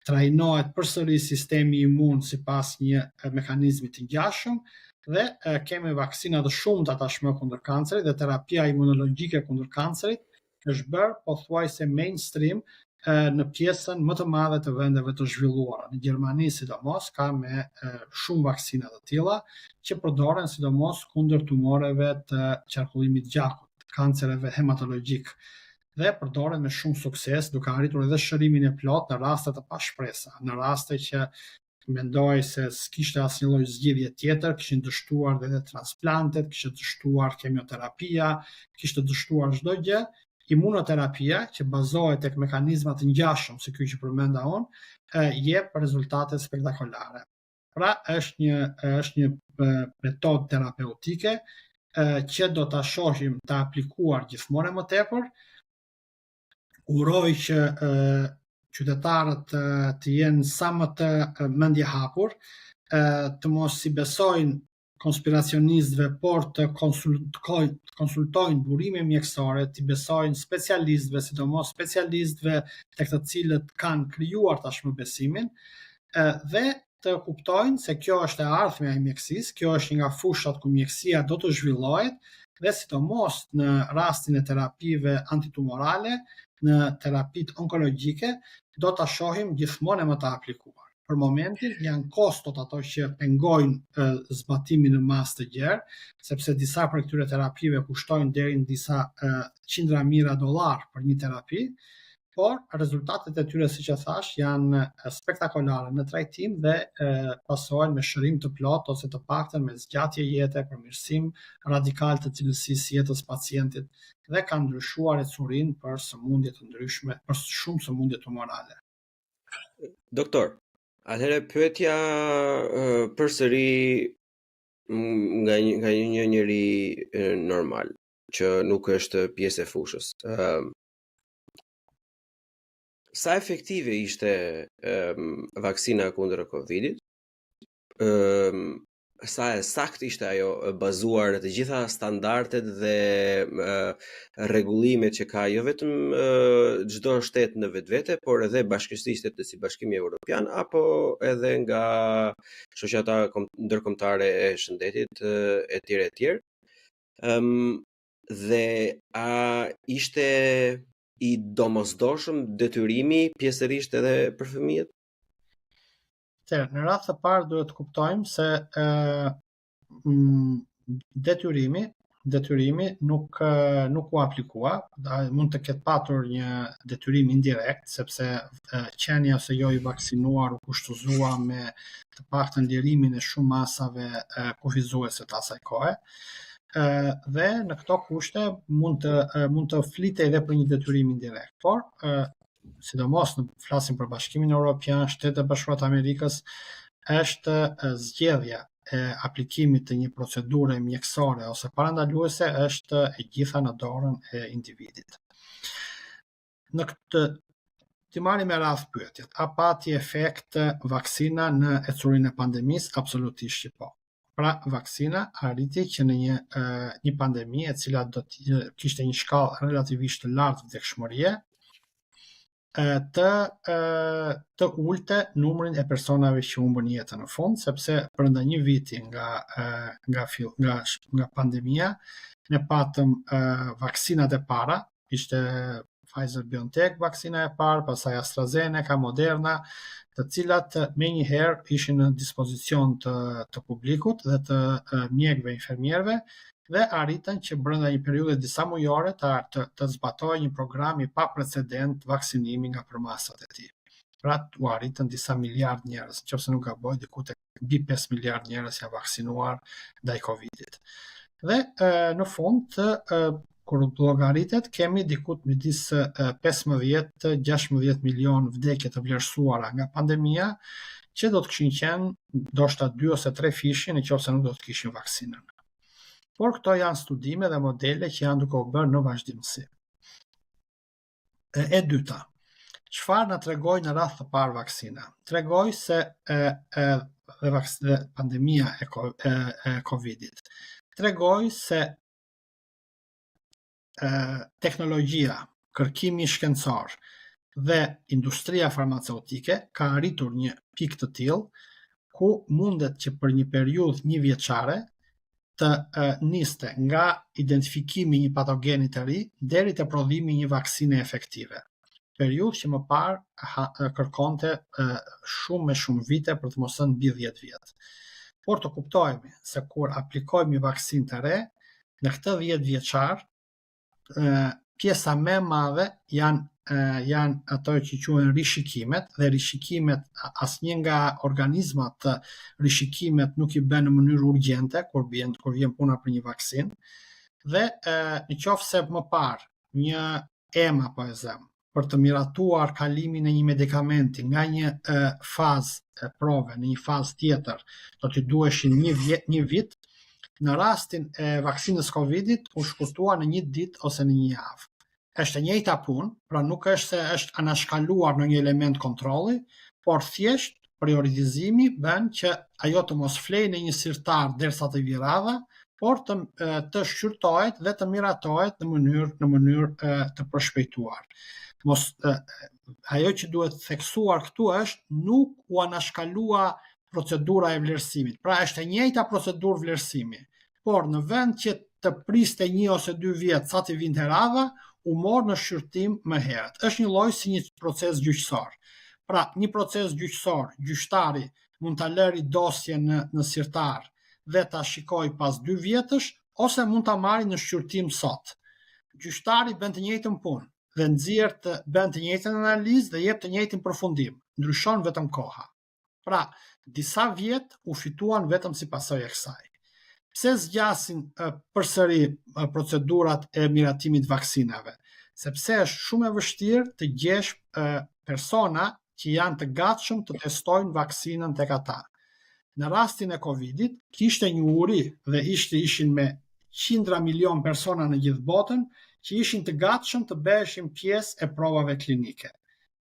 trajnohet përsëri sistemi imun sipas një mekanizmi të ngjashëm, dhe kemi vaksina të shumta tashmë kundër kancerit dhe terapia imunologjike kundër kancerit është bërë pothuajse mainstream në pjesën më të madhe të vendeve të zhvilluara. Në Gjermani sidomos ka me shumë vaksina të tilla që përdoren sidomos kundër tumoreve të qarkullimit gjakut, kancereve hematologjik dhe përdoren me shumë sukses, duke arritur edhe shërimin e plot në raste të pashpresa, në raste që mendoj se s'kishte asnjë lloj zgjidhje tjetër, kishin dështuar edhe transplantet, kishte dështuar kemioterapia, kishte dështuar çdo gjë. Imunoterapia, që bazohet tek mekanizma të ngjashëm si ky që përmenda unë, jep rezultate spektakolare. Pra është një metodë terapeutike që do ta shohim të aplikuar gjithmonë më tepër. Uroj që qytetarët të jenë sa më të mendje hapur, të mos i besojnë konspiracionistëve, por të konsultojnë burime mjekësore, të besojnë specialistëve, sidomos specialistëve tek të cilët kanë krijuar tashmë besimin, dhe të kuptojnë se kjo është e ardhmja e mjekësisë, kjo është një nga fushat ku mjekësia do të zhvillohet, dhe sidomos në rastin e terapive antitumorale, në terapit onkologjike, do të shohim gjithmonë e më të aplikuar. Për momentin janë kostot ato që pengojnë zbatimin në masë të gjerë, sepse disa për këtyre terapive kushtojnë deri në disa qindra mijëra dollar për një terapi, por rezultatet e tyre, siç e thash, janë spektakolare në trajtim dhe pasohen me shërim të plot ose të paktën me zgjatje jete, përmirësim radikal të cilësisë jetës pacientit dhe kanë ndryshuar ecurinë për sëmundje të ndryshme, për shumë sëmundje tumorale. Doktor, atëherë pyetja përsëri nga një njeri normal që nuk është pjesë e fushës. Sa efektive ishte vaksina kundër Covidit? Sa e sakt ishte ajo bazuar në të gjitha standardet dhe rregullimet që ka jo vetëm çdo shtet në vetvete, por edhe bashkësisht të si Bashkimi Evropian apo edhe nga shoqata ndërkombëtare e shëndetit etj. Dhe a ishte i domosdoshëm detyrimi pjesërisht edhe për fëmijët? Në radhë të parë duhet të kuptojmë se detyrimi nuk u aplikua, mund të ketë patur një detyrim indirekt, sepse qenia ose jo i vaksinuar u kushtuzua me të paktën lirimin e shumë masave kufizuese të asaj kohe. Dhe në këto kushte mund të flitej edhe për një detyrim indirekt, por sidomos në flasim për Bashkimin Evropian, Shtetet e Bashkuara të Amerikës, është zgjedhja e aplikimit të një procedure mjekësore ose parandaluese është e gjitha në dorën e individit. Në këtë ti marrim me radhë pyetjet, a pati efekt vaksina në ecurinë e pandemisë? Absolutisht që po. Pra, vaksina arriti që në një pandemi e cila do të kishte një shkallë relativisht të lartë vdekshmërie, të ulte numrin e personave që humbën jetën në fund, sepse brenda një viti nga pandemia ne patëm vaksinat e para, ishte Pfizer-BioNTech vaksina e parë, pastaj AstraZeneca, Moderna, të cilat menjëherë ishin në dispozicion të publikut dhe të mjekëve infermierëve, dhe arritën që brenda një periudhe disa mujore të zbatojë një program i paprecedent vaksinimi nga përmasat e tij. Pra u arritën disa miliard njerëz, nëse nuk gaboj, diku tek mbi 5 miliard njerëz janë vaksinuar ndaj Covidit. Dhe në fund kur llogaritet kemi diku midis 15-16 milion vdekje të vlerësuara nga pandemia, që do të kishin qenë ndoshta 2 ose 3 fishi nëse nuk do të kishin vaksinën. Por këto janë studime dhe modele që janë duke u bërë në vazhdimsi. E dyta, çfarë na tregoi në radhë të parë vaksina? Tregoi se pandemia e Covidit tregoi se teknologjia, kërkimi shkencor dhe industria farmaceutike ka arritur një pikë të tillë ku mundet që për një periudhë një vjeçare të niste nga identifikimi një patogeni të ri deri te prodhimi një vaksine efektive. Periudhë që më parë kërkonte shumë vite, për të mos thënë mbi 10 vjet. Por të kuptojmë se kur aplikojmë një vaksinë të re, në këtë 10 vjeçar, pjesa më e madhe janë ato që quhen rishikimet, dhe rishikimet, asnjë nga organizmat rishikimet nuk i bën në mënyrë urgjente kur vjen puna për një vaksinë, dhe nëse më parë një EMA po e them, për të miratuar kalimin e një medikamenti nga një fazë prove në një fazë tjetër, do t'i duheshin një vit. Në rastin e vaksinës Covidit u shkurtua në një ditë ose në një javë. është e njëjta punë, pra nuk është se është anashkaluar në një element kontrolli, por thjesht prioritizimi bën që ajo të mos flejë në një sirtar derisa të vi radha, por të shqyrtohet dhe të miratohet në mënyrë të përshpejtuar. Ajo që duhet theksuar këtu është nuk u anashkalua procedura e vlerësimit. Pra është e njëjta procedurë vlerësimi, por në vend që të priste 1 ose 2 vjet sa të vinte radha, u mor në shqyrtim më herët. Është një lloj si një proces gjyqësor. Pra, një proces gjyqësor, gjyqtari mund ta lëri dosjen në sirtar dhe ta shikoj pas 2 vjetësh, ose mund ta marrë në shqyrtim sot. Gjyqtari bën të njëjtën punë dhe nxjerr bën të njëjtën analizë dhe jep të njëjtin përfundim. Ndryshon vetëm koha. Pra, disa vjet u fituan vetëm si pasojë e kësaj. Pse zgjasin përsëri procedurat e miratimit vaksinave? Sepse është shumë e vështirë të gjesh persona që janë të gatshëm të testojnë vaksinën tek ata. Në rastin e Covidit, kishte një uri dhe ishin me qindra milion persona në gjithë botën që ishin të gatshëm të bëheshin pjesë e provave klinike.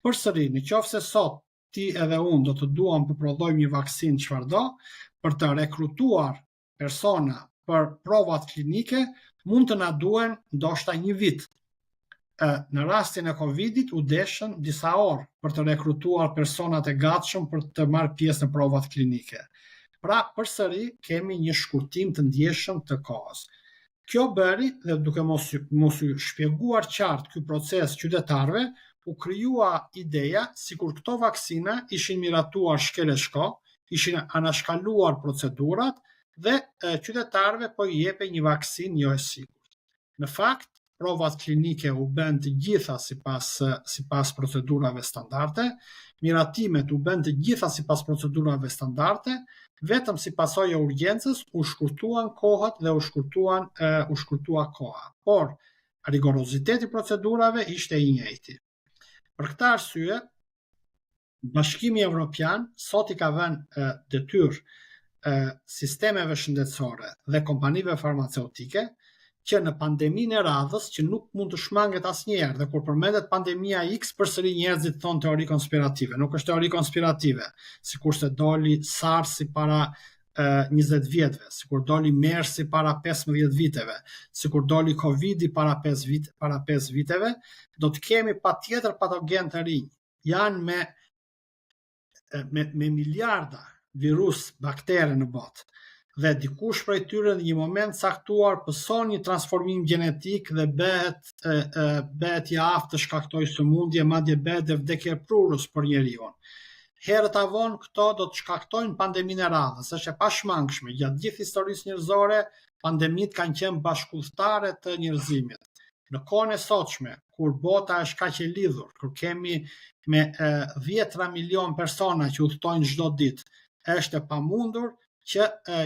Përsëri, nëse sot ti edhe unë do të duam të prodhojmë një vaksinë çfarëdo, për të rekrutuar persona për provat klinike, mund të na duhen ndoshta 1 vit. Në rastin e Covidit u deshën disa orë për të rekrutuar personat e gatshëm për të marrë pjesë në provat klinike. Pra, përsëri kemi një shkurtim të ndjeshëm të kohës. Kjo bëri, dhe duke mos u shpjeguar qartë ky proces qytetarëve, u krijua ideja sikur këto vaksina ishin miratuar shkeleshko, ishin anashkaluar procedurat dhe qytetarëve po i jepej një vaksinë jo e sigurt. Në fakt, provat klinike u bën të gjitha sipas procedurave standarde, miratimet u bën të gjitha sipas procedurave standarde, vetëm si pasojë e urgjencës u shkurtuan kohët dhe u shkurtua koha. Por rigoroziteti i procedurave ishte i njëjti. Për këtë arsye, Bashkimi Evropian sot i ka vënë detyrë sistemeve shëndetësore dhe kompanive farmaceutike që në pandeminë e radhës, që nuk mund të shmanget asnjëherë, dhe kur përmendet pandemia X, përsëri njerëzit thonë teori konspirative. Nuk është teori konspirative, sikurse doli SARS para 20 vjetëve, sikur doli MERS para 15 viteve, sikur doli Covidi para 5 viteve, do të kemi patjetër patogen të rinj. Janë me miliarda virus, baktere në botë. Dhe dikush prej tyre në një moment caktuar pëson një transformim gjenetik dhe bëhet i aftë të shkaktojë sëmundje, madje bëhet dhe vdekje prurës për njeriun. Herët avon këto do të shkaktojnë pandeminë e radhës, është e pashmangshme. Gjatë gjithë historisë njerëzore, pandemitë kanë qenë bashkëudhëtare të njerëzimit. Në kohën e sotshme, kur bota është kaq e lidhur, kur kemi me 10 milion persona që udhtojnë çdo ditë, është e pamundur që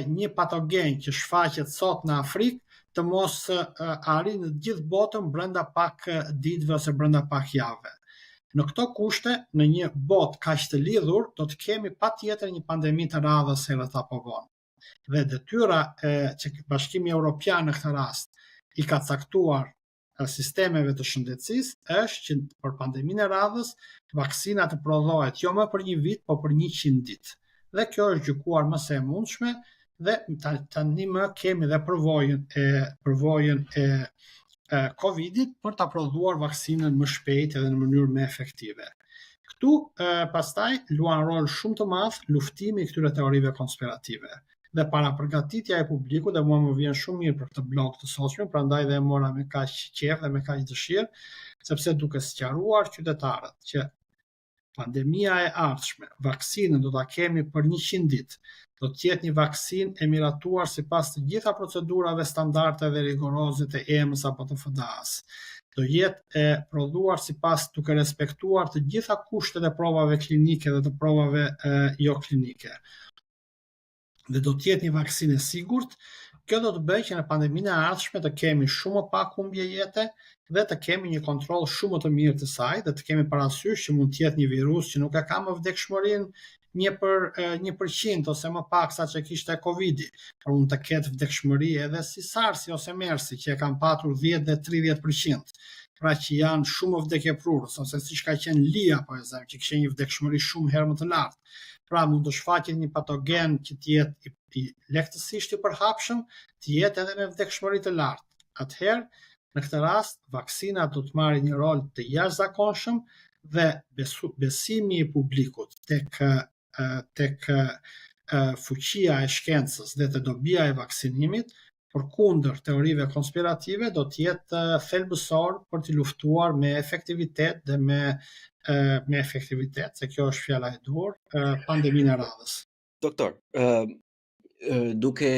një patogen që shfaqet sot në Afrikë të mos arrijë në gjithë botën brenda pak ditëve ose brenda pak javëve. Në këto kushte, në një botë kaq të lidhur, do të kemi patjetër një pandemi të radhës herët apo vonë. Dhe detyra që Bashkimi Evropian në këtë rast i ka caktuar sistemeve të shëndetësisë është që për pandeminë e radhës vaksina të prodhohet jo më për 1 vit, por për 100 ditë. Dhe kjo është gjykuar më së mundshme dhe tani më kemi dhe përvojën e Covidit për ta prodhuar vaksinën më shpejt edhe në mënyrë më efektive. Këtu pastaj luan rol shumë të madh luftimi i këtyre teorive konspirative. Dhe para përgatitja e publikut, dhe mua më vjen shumë mirë për këtë blog të sotshëm, prandaj dhe e mora me kaq qejf dhe me kaq dëshirë, sepse duke sqaruar qytetarët që pandemia e ardhshme, vaksinën do ta kemi për 100 ditë, do të jetë një vaksinë e miratuar sipas të gjitha procedurave standarde dhe rigoroze të EMS apo të FDA-s. Do jetë e prodhuar sipas duke respektuar të gjitha kushtet e provave klinike dhe të provave jo klinike. Dhe do të jetë një vaksinë e sigurt. Kjo do të bëjë që në pandeminë e ardhshme të kemi shumë më pak humbje jete dhe të kemi një kontroll shumë më të mirë të saj dhe të kemi parasysh që mund të jetë një virus që nuk e ka më vdekshmërinë 1% ose më pak sa që kishte Covidi, por mund të ketë vdekshmëri edhe si SARS ose MERS që e kanë patur 10 dhe 30%. pra që janë shumë vdekjeprurës, ose siç ka qenë lia, për shembull, që kishte një vdekshmëri shumë herë më të lartë. Pra mund të shfaqet një patogen që të jetë i lehtësisht i përhapshëm, të jetë edhe me vdekshmëri të lartë. Atëherë, në këtë rast, vaksina do të marrë një rol të jashtëzakonshëm dhe besimi i publikut tek fuqia e shkencës dhe të dobia e vaksinimit, përkundër teorive konspirative, do të jetë thelbësor për të luftuar me efektivitet dhe me efektivitet, se kjo është fjala e duhur, pandeminë e radhës. Doktor, duke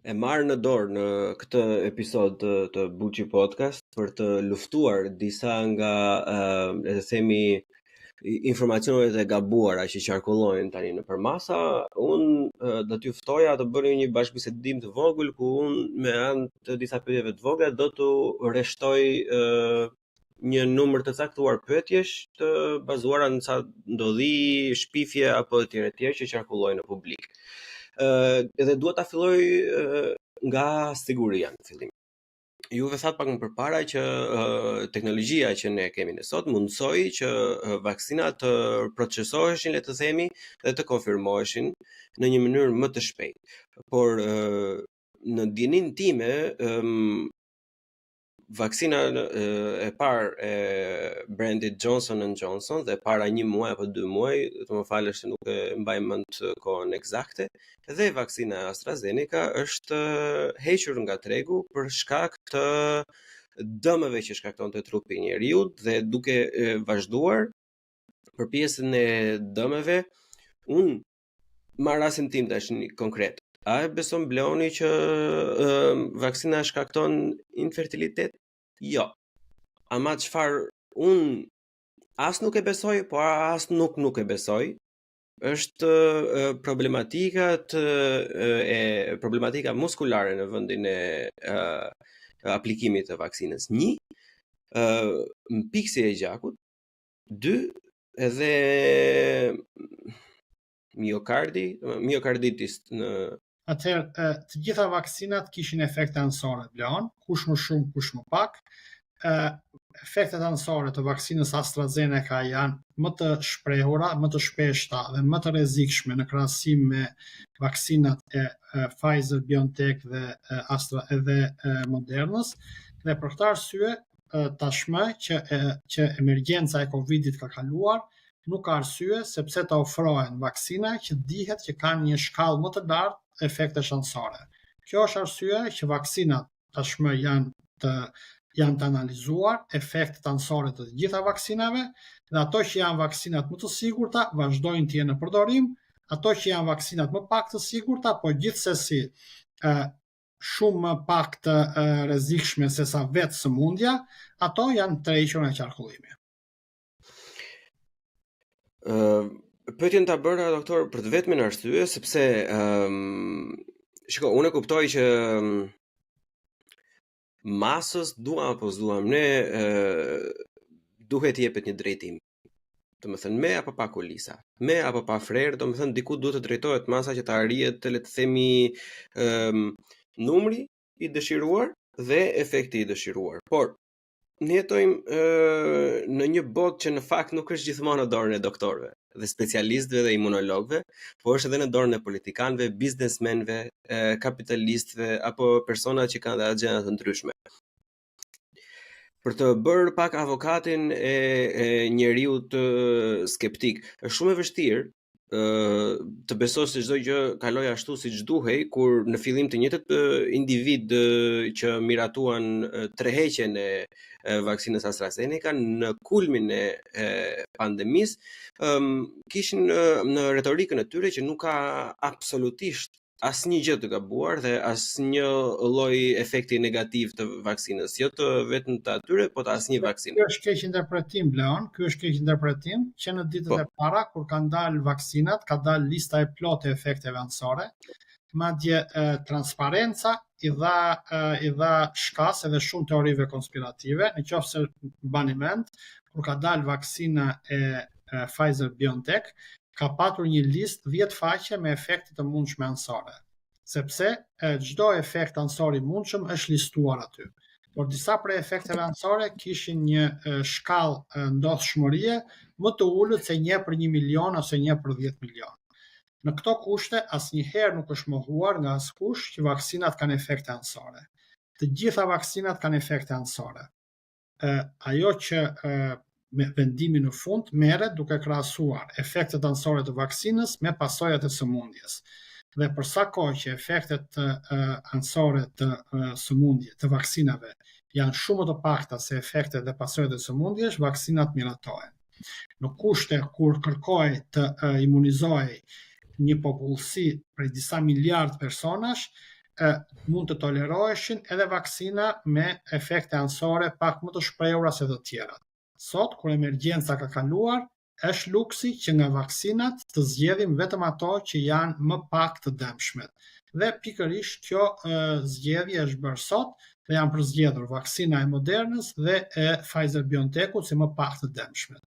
e marrë në dorë në këtë episod të Buçi Podcast për të luftuar disa nga le të themi informacionet e gabuara që qarkullojnë tani nëpër masa, unë do t'ju ftoja të bëni një bashkëbisedim të vogël ku unë me anë të disa pyetjeve të vogla do t'u rreshtoj një numër të caktuar pyetjesh të bazuara në ca ndodhi, shpifje apo të tjera që qarkullojnë në publik. Edhe dua ta filloj nga siguria në fillim. Juve thatë pak më përpara që teknologjia që ne kemi në sot mundsoi që vaksinat të procesoheshin, le të themi, dhe të konfirmoheshin në një mënyrë më të shpejtë. Por në dijenin time, vaksina e parë e brandit Johnson & Johnson dhe para 1 muaj apo 2 muaj, të më falësh se nuk e mbaj mend kohën eksakte, dhe vaksina AstraZeneca është hequr nga tregu për shkak të dëmeve që shkaktonte trupi i njeriut dhe duke vazhduar për pjesën e dëmeve, unë marr rastin tim tash konkret. A e beson Bleoni që vaksina shkakton infertilitet? Jo. Ama çfarë unë as nuk e besoj, por as nuk e besoj, është problematika muskulare në vendin e aplikimit të vaksinës. 1, mpiksi e gjakut, 2, edhe miokarditis në Atëherë, të gjitha vaksinat kishin efekte anësore, Bleon, kush më shumë, kush më pak. Efektet anësore të vaksinës AstraZeneca janë më të shprehura, më të shpeshta dhe më të rrezikshme në krahasim me vaksinat e Pfizer, BioNTech dhe Modernës, dhe për këtë arsye tashmë që emergjenca e Covidit ka kaluar, nuk ka arsye sepse të ofrohen vaksina që dihet që kanë një shkallë më të lartë efekte anësore. Kjo është arsye që vaksinat tashmë janë të analizuar, efektet anësore të gjitha vaksinave, dhe ato që janë vaksinat më të sigurta vazhdojnë të jenë në përdorim, ato që janë vaksinat më pak të sigurta, po gjithsesi shumë më pak të rrezikshme se sa vetë sëmundja, ato janë të hequr nga qarkullimi. Pyetjen ta bëra, doktor, për të vetmin arsye sepse shiko, unë e kuptoj që masës duam apo s'duam ne duhet jepet një drejtim. Do të thënë me apo pa kulisa, me apo pa frerë, do të thënë diku duhet të drejtohet masa që të arrihet, le të themi, numri i dëshiruar dhe efekti i dëshiruar. Por ne jetojmë në një botë që në fakt nuk është gjithmonë në dorën e doktorëve dhe specialistëve dhe imunologëve, por është edhe në dorën e politikanëve, biznesmenëve, kapitalistëve apo persona që kanë agjenda të ndryshme. Për të bërë pak avokatin e njeriu të skeptik, është shumë e vështirë të besosh se çdo gjë kaloi ashtu siç duhej, kur në fillim të njëjtët individ që miratuan tërheqjen e vaksinës AstraZeneca në kulmin e pandemisë kishin në retorikën e tyre që nuk ka absolutisht asnjë gjë të gabuar dhe asnjë lloj efekti negativ të vaksinës, jo të vetëm të atyre, por të asnjë vaksinë. Ky është keq interpretim, Bleon, ky është keq interpretim që në ditët e para kur kanë dalë vaksinat, ka dalë lista e plotë e efekteve anësore, madje transparenca i dha shkas edhe shumë teorive konspirative, nëse bani mend, kur ka dalë vaksina e Pfizer BioNTech, ka patur një listë 10 faqe me efekte të mundshme anësore, sepse çdo efekt anësor i mundshëm është listuar aty. por disa prej efekteve anësore kishin një shkallë ndodhshmërie më të ulët se 1 për 1 milion ose 1 për 10 milion. Në këto kushte, asnjëherë nuk është mohuar nga askush që vaksinat kanë efekte anësore. Të gjitha vaksinat kanë efekte anësore. Ajo që me vendimin në fund merret duke krahasuar efektet anësore të vaksinës me pasojat e sëmundjes. Dhe për sa kohë që efektet anësore të sëmundjes të vaksinave janë shumë të pakta se efektet dhe pasojat e sëmundjes, vaksinat miratohen. Në kushte kur kërkohej të imunizohej një popullsi prej disa miliard personash, mund të toleroheshin edhe vaksina me efekte anësore pak më të shprehura se të tjerat. Sot, kur emergjenca ka kaluar, është luksi që nga vaksinat të zgjedhim vetëm ato që janë më pak të dëmshme. Dhe pikërisht kjo zgjedhje është bërë sot dhe janë përzgjedhur vaksina e Modernës dhe e Pfizer-BioNTech-ut si më pak të dëmshme.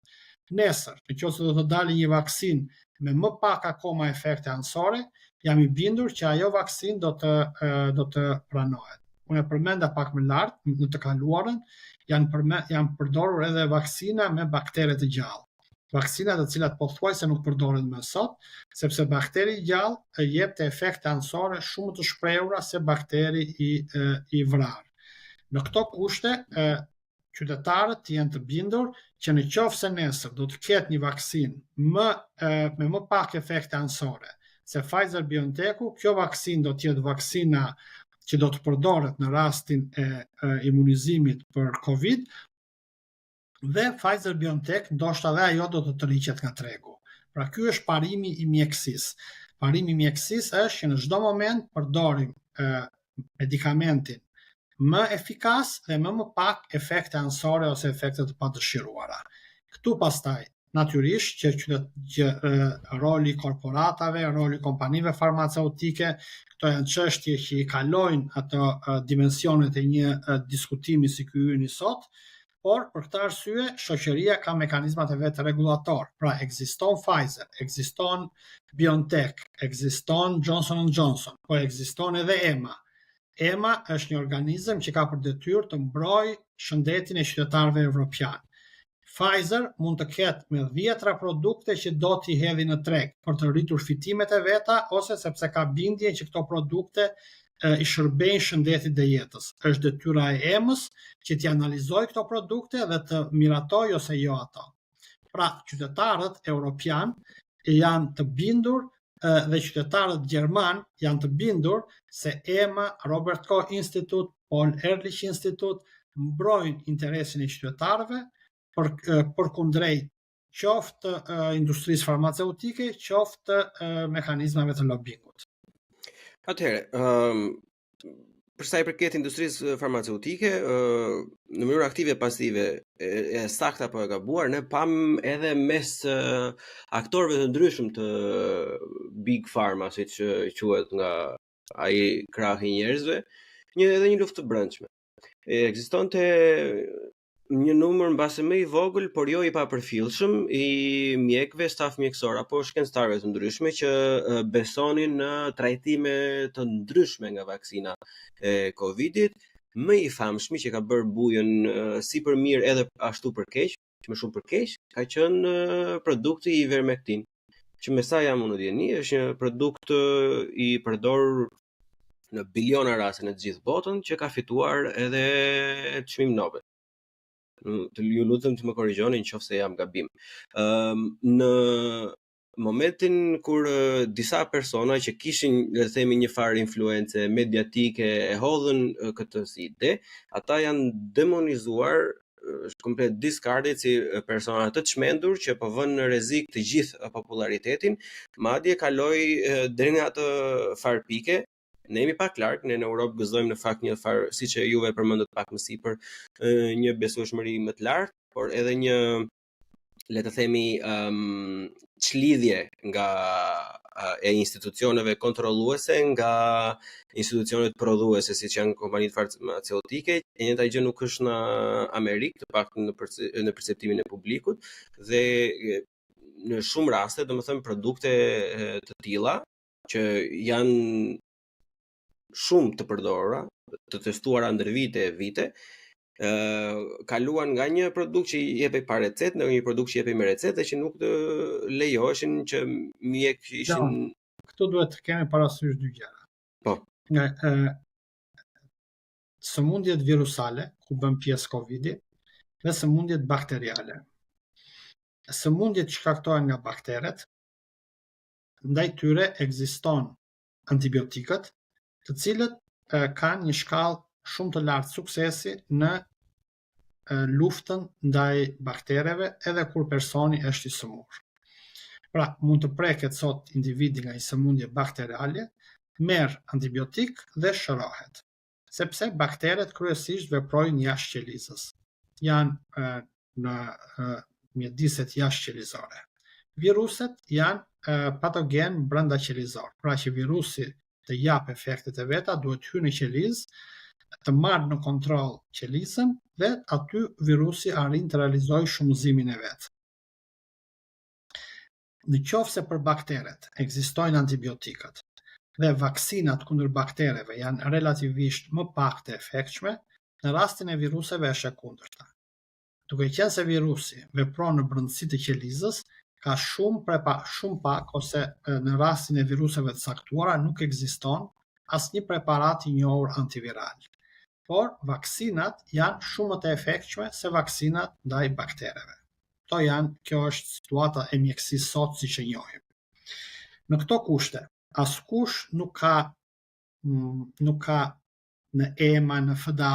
Nesër, nëse do të dalë një vaksinë me më pak akoma efekte anësore, jam i bindur që ajo vaksinë do të pranohet. Unë e përmenda pak më lart, në të kaluarën, janë përdorur edhe vaksina me baktere të gjallë. Vaksina të cilat pothuajse nuk përdoren më sot, sepse bakteri i gjallë jepte efekte anësore shumë të shprehura se bakteri i vrarë. Në këto kushte, qytetarët janë të bindur që në qoftë se nesër do të ketë një vaksinë me më pak efekte anësore se Pfizer-BioNTech-u, kjo vaksinë do të jetë vaksina që do të përdoret në rastin e imunizimit për Covid, dhe Pfizer-BioNTech ndoshta dhe ajo do të tërhiqet nga tregu. Pra ky është parimi i mjekësisë. Parimi i mjekësisë është që në çdo moment përdorim medikamentin më efikas dhe më pak efekte anësore ose efekte të padëshiruara. Këtu pastaj, natyrisht që roli i korporatave, roli i kompanive farmaceutike, këto janë çështje që i kalojnë ato dimensionet e një diskutimi si ky yni sot, por për këtë arsye shoqëria ka mekanizmat e vet rregullator. Pra ekziston Pfizer, ekziston BioNTech, ekziston Johnson & Johnson, po ekziston edhe EMA. EMA është një organizëm që ka për detyrë të mbrojë shëndetin e qytetarëve evropian. Pfizer mund të ketë me 10 produkte që do t'i hedhë në treg për të rritur fitimet e veta ose sepse ka bindje që këto produkte i shërbejnë shëndetit dhe jetës. Është detyra e EMA-s që t'i analizojë këto produkte dhe të miratojë ose jo ato. Pra, qytetarët evropian janë të bindur dhe qytetarët gjerman janë të bindur se EMA, Robert Koch Institute, Paul Ehrlich Institute mbrojnë interesin e qytetarëve përkundrejt qoftë industrisë farmaceutike, qoftë mekanizmave të lobingut. Atëherë, për sa i përket industrisë farmaceutike, në mënyrë aktive e pasive, e saktë apo e gabuar, ne pam edhe mes aktorëve të ndryshëm të Big Pharma, siç quhet nga ai krahi i njerëzve, edhe një luftë të brendshme. Ekzistonte një numër mbase më i vogël, por jo i papërfillshëm, i mjekëve, staf mjekësor apo shkencëtarëve të ndryshme që besonin në trajtime të ndryshme nga vaksina e Covidit, më i famshmi që ka bërë bujën si për mirë edhe ashtu për keq, më shumë për keq, ka qenë produkti i Ivermectin, që me sa jam unë djeni, është një produkt i përdorur në biliona raste në të gjithë botën, që ka fituar edhe çmim Nobel. Ju lutem të më korrigjoni nëse jam gabim. Në momentin kur disa persona që kishin, le të themi, një farë influencë mediatike e hodhën këtë si ide, ata janë demonizuar, komplet discarded si persona të çmendur që po vënë në rrezik të gjithë popularitetin, madje kaloi deri në atë farë pike. Ne jemi pak larg, ne në Europë gëzojmë në fakt një farë, siç e juve përmendët pak më sipër, një besueshmëri më të lartë, por edhe një, le të themi, çlidhje nga e institucioneve kontrolluese nga institucionet prodhuese, siç janë kompanitë farmaceutike. E njëjta gjë nuk është në Amerikë, të paktën në perceptimin e publikut, dhe në shumë raste, domethënë, produkte të tilla që janë shumë të përdorura, të testuara ndër vite e vite, kaluan nga një produkt që i jepej pa recetë në një produkt që i jepej me recetë dhe që nuk të lejoheshin që mjek ishin. Këtu duhet të kemi parasysh dy gjëra. Po. Nga sëmundjet virusale, ku bën pjesë Covidi, dhe sëmundjet bakteriale. Sëmundjet shkaktohen nga bakteret, ndaj tyre ekziston antibiotikët, të cilët kanë një shkallë shumë të lartë suksesi në luftën ndaj baktereve edhe kur personi është i sëmurë. Pra, mund të preket sot individi nga një sëmundje bakteriale, merr antibiotik dhe shërohet, sepse bakteret kryesisht veprojnë jashtë qelizës. Janë në mjediset jashtë qelizore. Viruset janë patogen brenda qelizor, pra që virusi të jap efektet e veta, duhet hyrë në qelizë, të marrë në kontroll qelizën dhe aty virusi arrin të realizojë shumëzimin e vet. Në qoftë se për bakteret ekzistojnë antibiotikët dhe vaksinat kundër baktereve janë relativisht më pak të efektshme, në rastin e viruseve është e kundërta. Duke qenë se virusi vepron në brendësi të qelizës, ka shumë pak ose në rastin e viruseve të caktuara nuk ekziston asnjë preparat i njohur antiviral. Por vaksinat janë shumë më të efektshme se vaksinat ndaj baktereve. Kjo është situata e mjekësisë sot siç e njohim. Në këto kushte, askush nuk ka në EMA, në FDA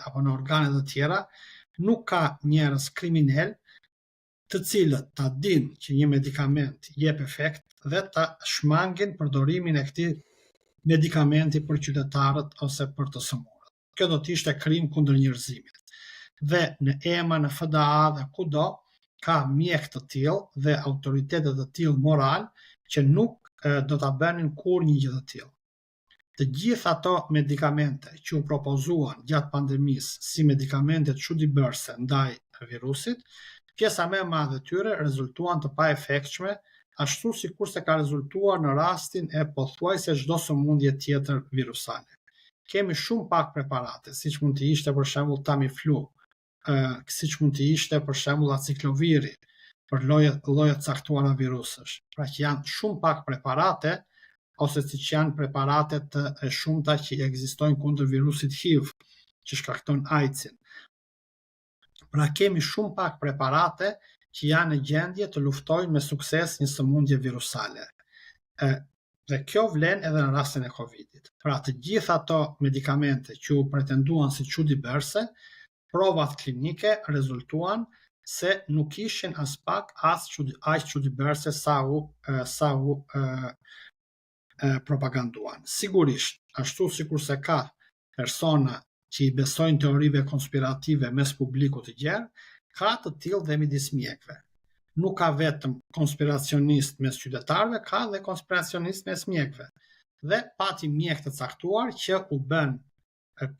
apo në organet e tjera, nuk ka njerëz kriminal të cilët ta dinë që një medikament jep efekt dhe ta shmangin përdorimin e këtij medikamenti për qytetarët ose për të sëmurët. Kjo do të ishte krim kundër njerëzimit. Dhe në EMA, në FDA dhe kudo ka mjek të tillë dhe autoritetet të tillë moral që nuk do ta bënin kurrë një gjë të tillë. Të gjithë ato medikamente që u propozuan gjatë pandemisë si medikamente çuditëbërëse ndaj virusit, pjesa më e madhe e tyre rezultuan të paefektshme, ashtu sikurse ka rezultuar në rastin e pothuajse çdo sëmundje tjetër virusale. Kemi shumë pak preparate, siç mund të ishte për shembull Tamiflu, siç mund të ishte për shembull acikloviri për lloje caktuara virusësh. Pra që janë shumë pak preparate ose siç janë preparate të shumta që ekzistojnë kundër virusit HIV, që shkakton AIDS-in. Pra kemi shumë pak preparate që janë në gjendje të luftojnë me sukses një sëmundje virusale. Dhe kjo vlen edhe në rastin e Covidit. Pra të gjitha ato medikamente që u pretenduan si çuditëbërëse, provat klinike rezultuan se nuk ishin as pak aq çuditëbërëse sa u propaganduan. Sigurisht, ashtu sikurse ka persona që i besojnë teorive konspirative mes publikut të gjerë, ka të tillë dhe midis mjekëve. Nuk ka vetëm konspiracionist mes qytetarëve, ka dhe konspiracionist mes mjekëve. Dhe pati mjek të caktuar që u bën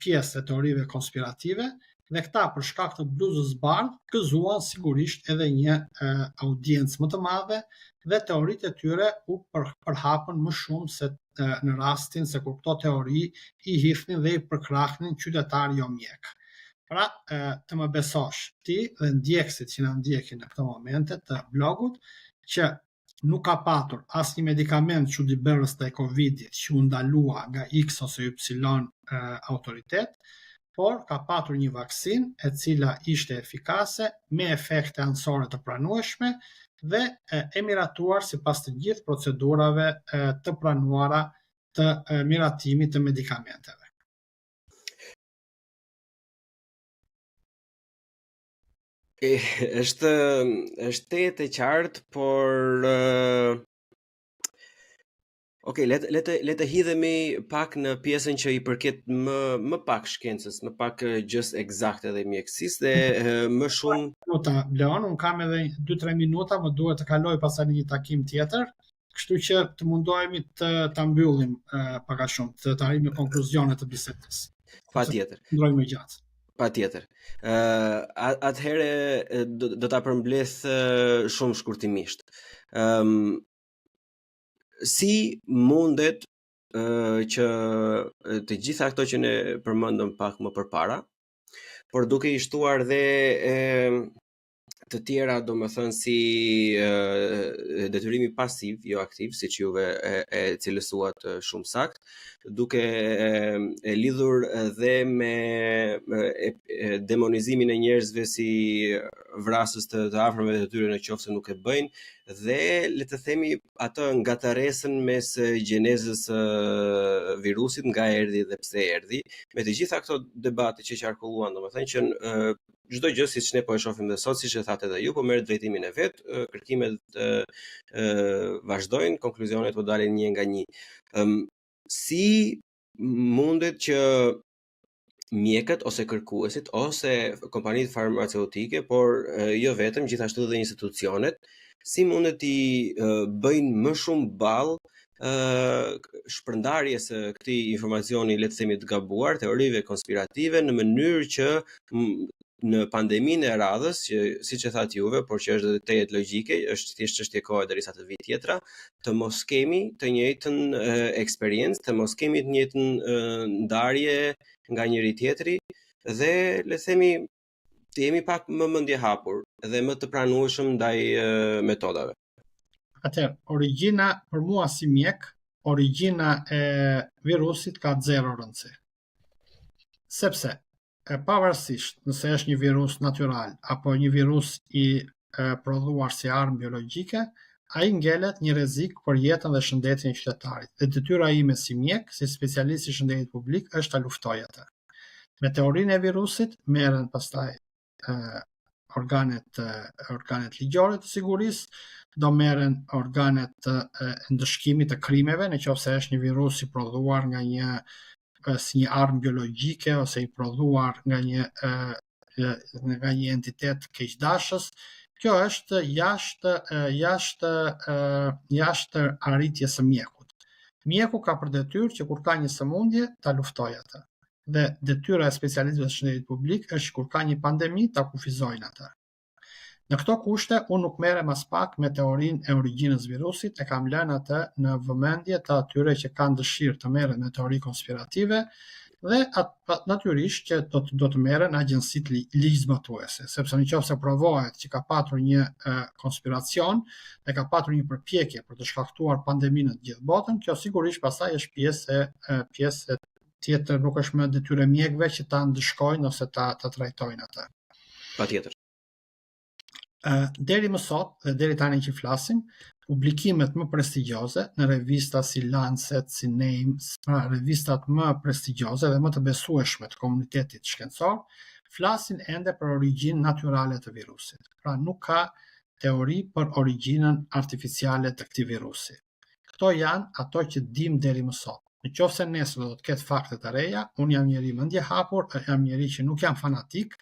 pjesë e teorive konspirative dhe këta për shkak të bluzës bardhë gëzuan sigurisht edhe një audiencë më të madhe dhe teoritë e tyre u përhapën më shumë se në rastin se kur këto teori i hifnin dhe i përkrahnin qytetar jo mjek. Pra, të më besosh ti dhe ndjekësit që na ndjekin në këto momente të blogut, që nuk ka patur asnjë medikament çuditëbërës ndaj Covidit që u ndalua nga X ose Y autoritet, por ka patur një vaksinë e cila ishte efikase me efekte anësore të pranueshme dhe e miratuar sipas të gjithë procedurave të pranuara të miratimit të medikamenteve. Është e qartë, por le të hidhemi pak në pjesën që i përket më pak shkencës, më pak gjës eksakte dhe mjekësisë dhe më shumë Leon, unë kam edhe 2-3 minuta, më duhet të kaloj pastaj në një takim tjetër, kështu që të mundohemi ta mbyllim pak a shumë, të arrijmë në konkluzione të bisedës. Patjetër. Ndrojmë më gjatë. Patjetër. Atëherë do ta përmbledh shumë shkurtimisht. Si mundet që të gjitha ato që ne përmendëm pak më përpara, por duke i shtuar dhe të tjera, domethënë si detyrimi pasiv, jo aktiv, siç juve e cilësuat shumë sakt, duke e lidhur dhe me demonizimin e njerëzve si vrasës të afërmëve të tyre në qoftë se nuk e bëjnë, dhe le të themi atë ngataresën mes gjenezës virusit, nga erdhi dhe pse erdhi, me të gjitha këto debate që qarkulluan, domethënë që çdo gjë siç ne po e shohim dhe sot, siç e thatë edhe ju, po merr drejtimin e vet, kërkimet vazhdojnë, konkluzionet po dalin një nga një. Si mundet që mjekët ose kërkuesit ose kompanitë farmaceutike, por jo vetëm, gjithashtu dhe institucionet, si mundet t'i bëjnë më shumë ballë shpërndarjes së këtij informacioni, le të themi, të gabuar, teorive konspirative, në mënyrë që në pandeminë e radhës, që siç e thatë juve, por që është edhe tejet logjike, është thjesht çështje kohe derisa të vijë tjetra, të mos kemi të njëjtën eksperiencë, të mos kemi të njëjtën ndarje nga njëri tjetri, dhe le të themi të jemi pak më mendje hapur dhe më të pranueshëm ndaj metodave. Atëherë, origjina për mua si mjek, origjina e virusit ka 0 rëndësi. Sepse pavarësisht nëse është një virus natyral apo një virus i prodhuar si armë biologjike, ai ngelet një rrezik për jetën dhe shëndetin e qytetarit. Dhe detyra ime si mjek, si specialist i shëndetit publik, është ta luftoj atë. Me teorinë e virusit merren pastaj organet ligjore të sigurisë, do merren organet të ndëshkimit të krimeve, nëse është një virus i prodhuar nga si një armë biologjike ose i prodhuar nga një entitet keqdashës. Kjo është jashtë arritjes së mjekut. Mjeku ka për detyrë që kur ka një sëmundje ta luftojë atë. Dhe detyra e specialistëve të shëndetit publik është që kur ka një pandemi ta kufizojnë atë. Në këto kushte, unë nuk merrem as pak me teorinë e origjinës virusit, e kam lënë atë në vëmendje të atyre që kanë dëshirë të merren me teori konspirative, dhe natyrisht që do të merren agjensitë ligjzbatuese, sepse nëse provohet që ka patur një konspiracion dhe ka patur një përpjekje për të shkaktuar pandeminë në të gjithë botën, kjo sigurisht pastaj është pjesë tjetër, nuk është më detyrë e mjekëve që ta ndëshkojnë ose ta trajtojnë atë. Patjetër. Deri më sot dhe deri tani që flasim, publikimet më prestigjioze në revista si Lancet, si Name, pra revistat më prestigjioze dhe më të besueshme të komunitetit shkencor, flasin ende për origjinë natyrale të virusit. Pra nuk ka teori për origjinën artificiale të këtij virusi. Këto janë ato që dim deri më sot. Nëse nesër do të ketë fakte të reja, unë jam njeri mendje hapur, jam njeri që nuk jam fanatik,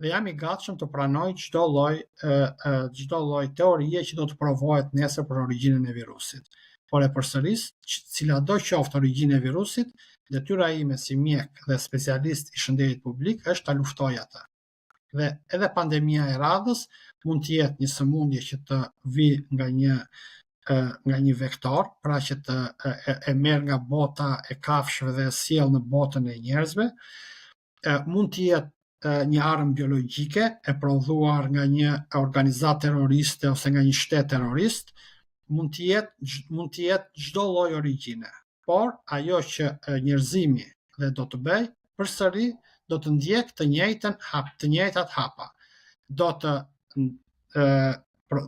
dhe jam i gatshëm të pranoj çdo lloj teorie që do të provohet nesër për origjinën e virusit. Por e përsëris, cilado qoftë origjina e virusit, detyra ime si mjek dhe specialist i shëndetit publik është ta luftoj atë. Dhe edhe pandemia e radhës mund të jetë një sëmundje që të vi nga një vektor, pra që e merr nga bota e kafshëve dhe sjell në botën e njerëzve, mund të jetë një armë biologjike e prodhuar nga një organizatë terroriste ose nga një shtet terrorist, mund të jetë çdo lloj origjine. Por ajo që njerëzimi dhe do të bëj, përsëri do të ndjek të njëjtat hapa. Do të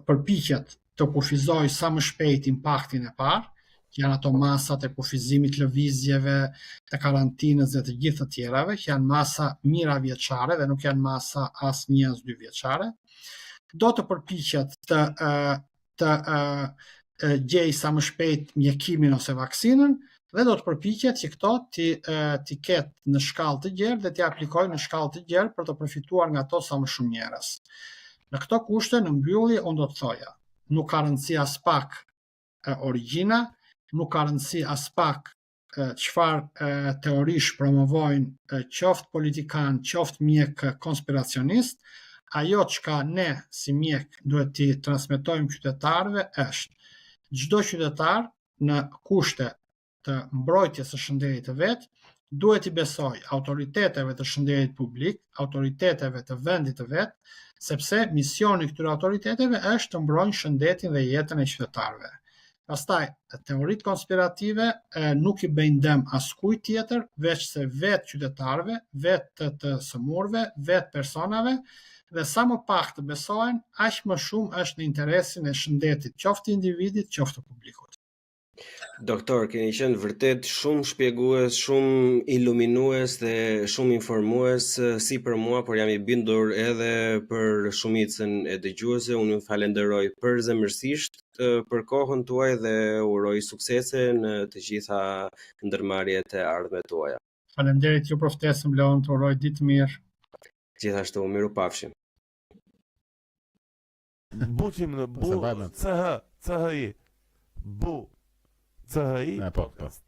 përpiqet të kufizoj sa më shpejt impaktin e parë, që janë ato masat e kufizimit lëvizjeve, të karantinës dhe të gjithë të tjerave, që janë masa mira vjeçare dhe nuk janë masa as 1 as 2 vjeçare. Do të përpiqet të gjej sa më shpejt mjekimin ose vaksinën, dhe do të përpiqet që këto t'i ketë në shkallë të gjerë dhe t'i aplikojë në shkallë të gjerë për të përfituar nga to sa më shumë njerëz. Në këto kushte, në mbyllje, unë do të thoja, nuk ka rëndësi as pak origjina, nuk ka rëndësi as pak çfarë teorish promovojnë qoftë politikan, qoftë mjek konspiracionist. Ajo çka ne si mjek duhet t'i transmetojmë qytetarëve është çdo qytetar në kushte të mbrojtjes së shëndetit të vet, duhet i besoj autoriteteve të shëndetit publik, autoriteteve të vendit të vet, sepse misioni i këtyre autoriteteve është të mbrojnë shëndetin dhe jetën e qytetarëve. Pastaj, teoritë konspirative nuk i bëjnë dëm askujt tjetër, veç se vetë qytetarëve, vetë të sëmurëve, vetë personave, dhe sa më pak të besohen, aq më shumë është në interesin e shëndetit, qoftë individit, qoftë publikut. Doktor, keni qenë vërtet shumë shpjegues, shumë iluminues dhe shumë informues si për mua, por jam i bindur edhe për shumicën e dëgjuesve. Unë ju falenderoj përzemërsisht për kohën tuaj dhe uroj suksese në të gjitha ndërmarrjet e ardhme tuaja. Faleminderit ju për ftesën, Leon, të uroj ditë mirë. Gjithashtu, mirupafshim. Buqim në bu, CHI, bu, CHI podcast.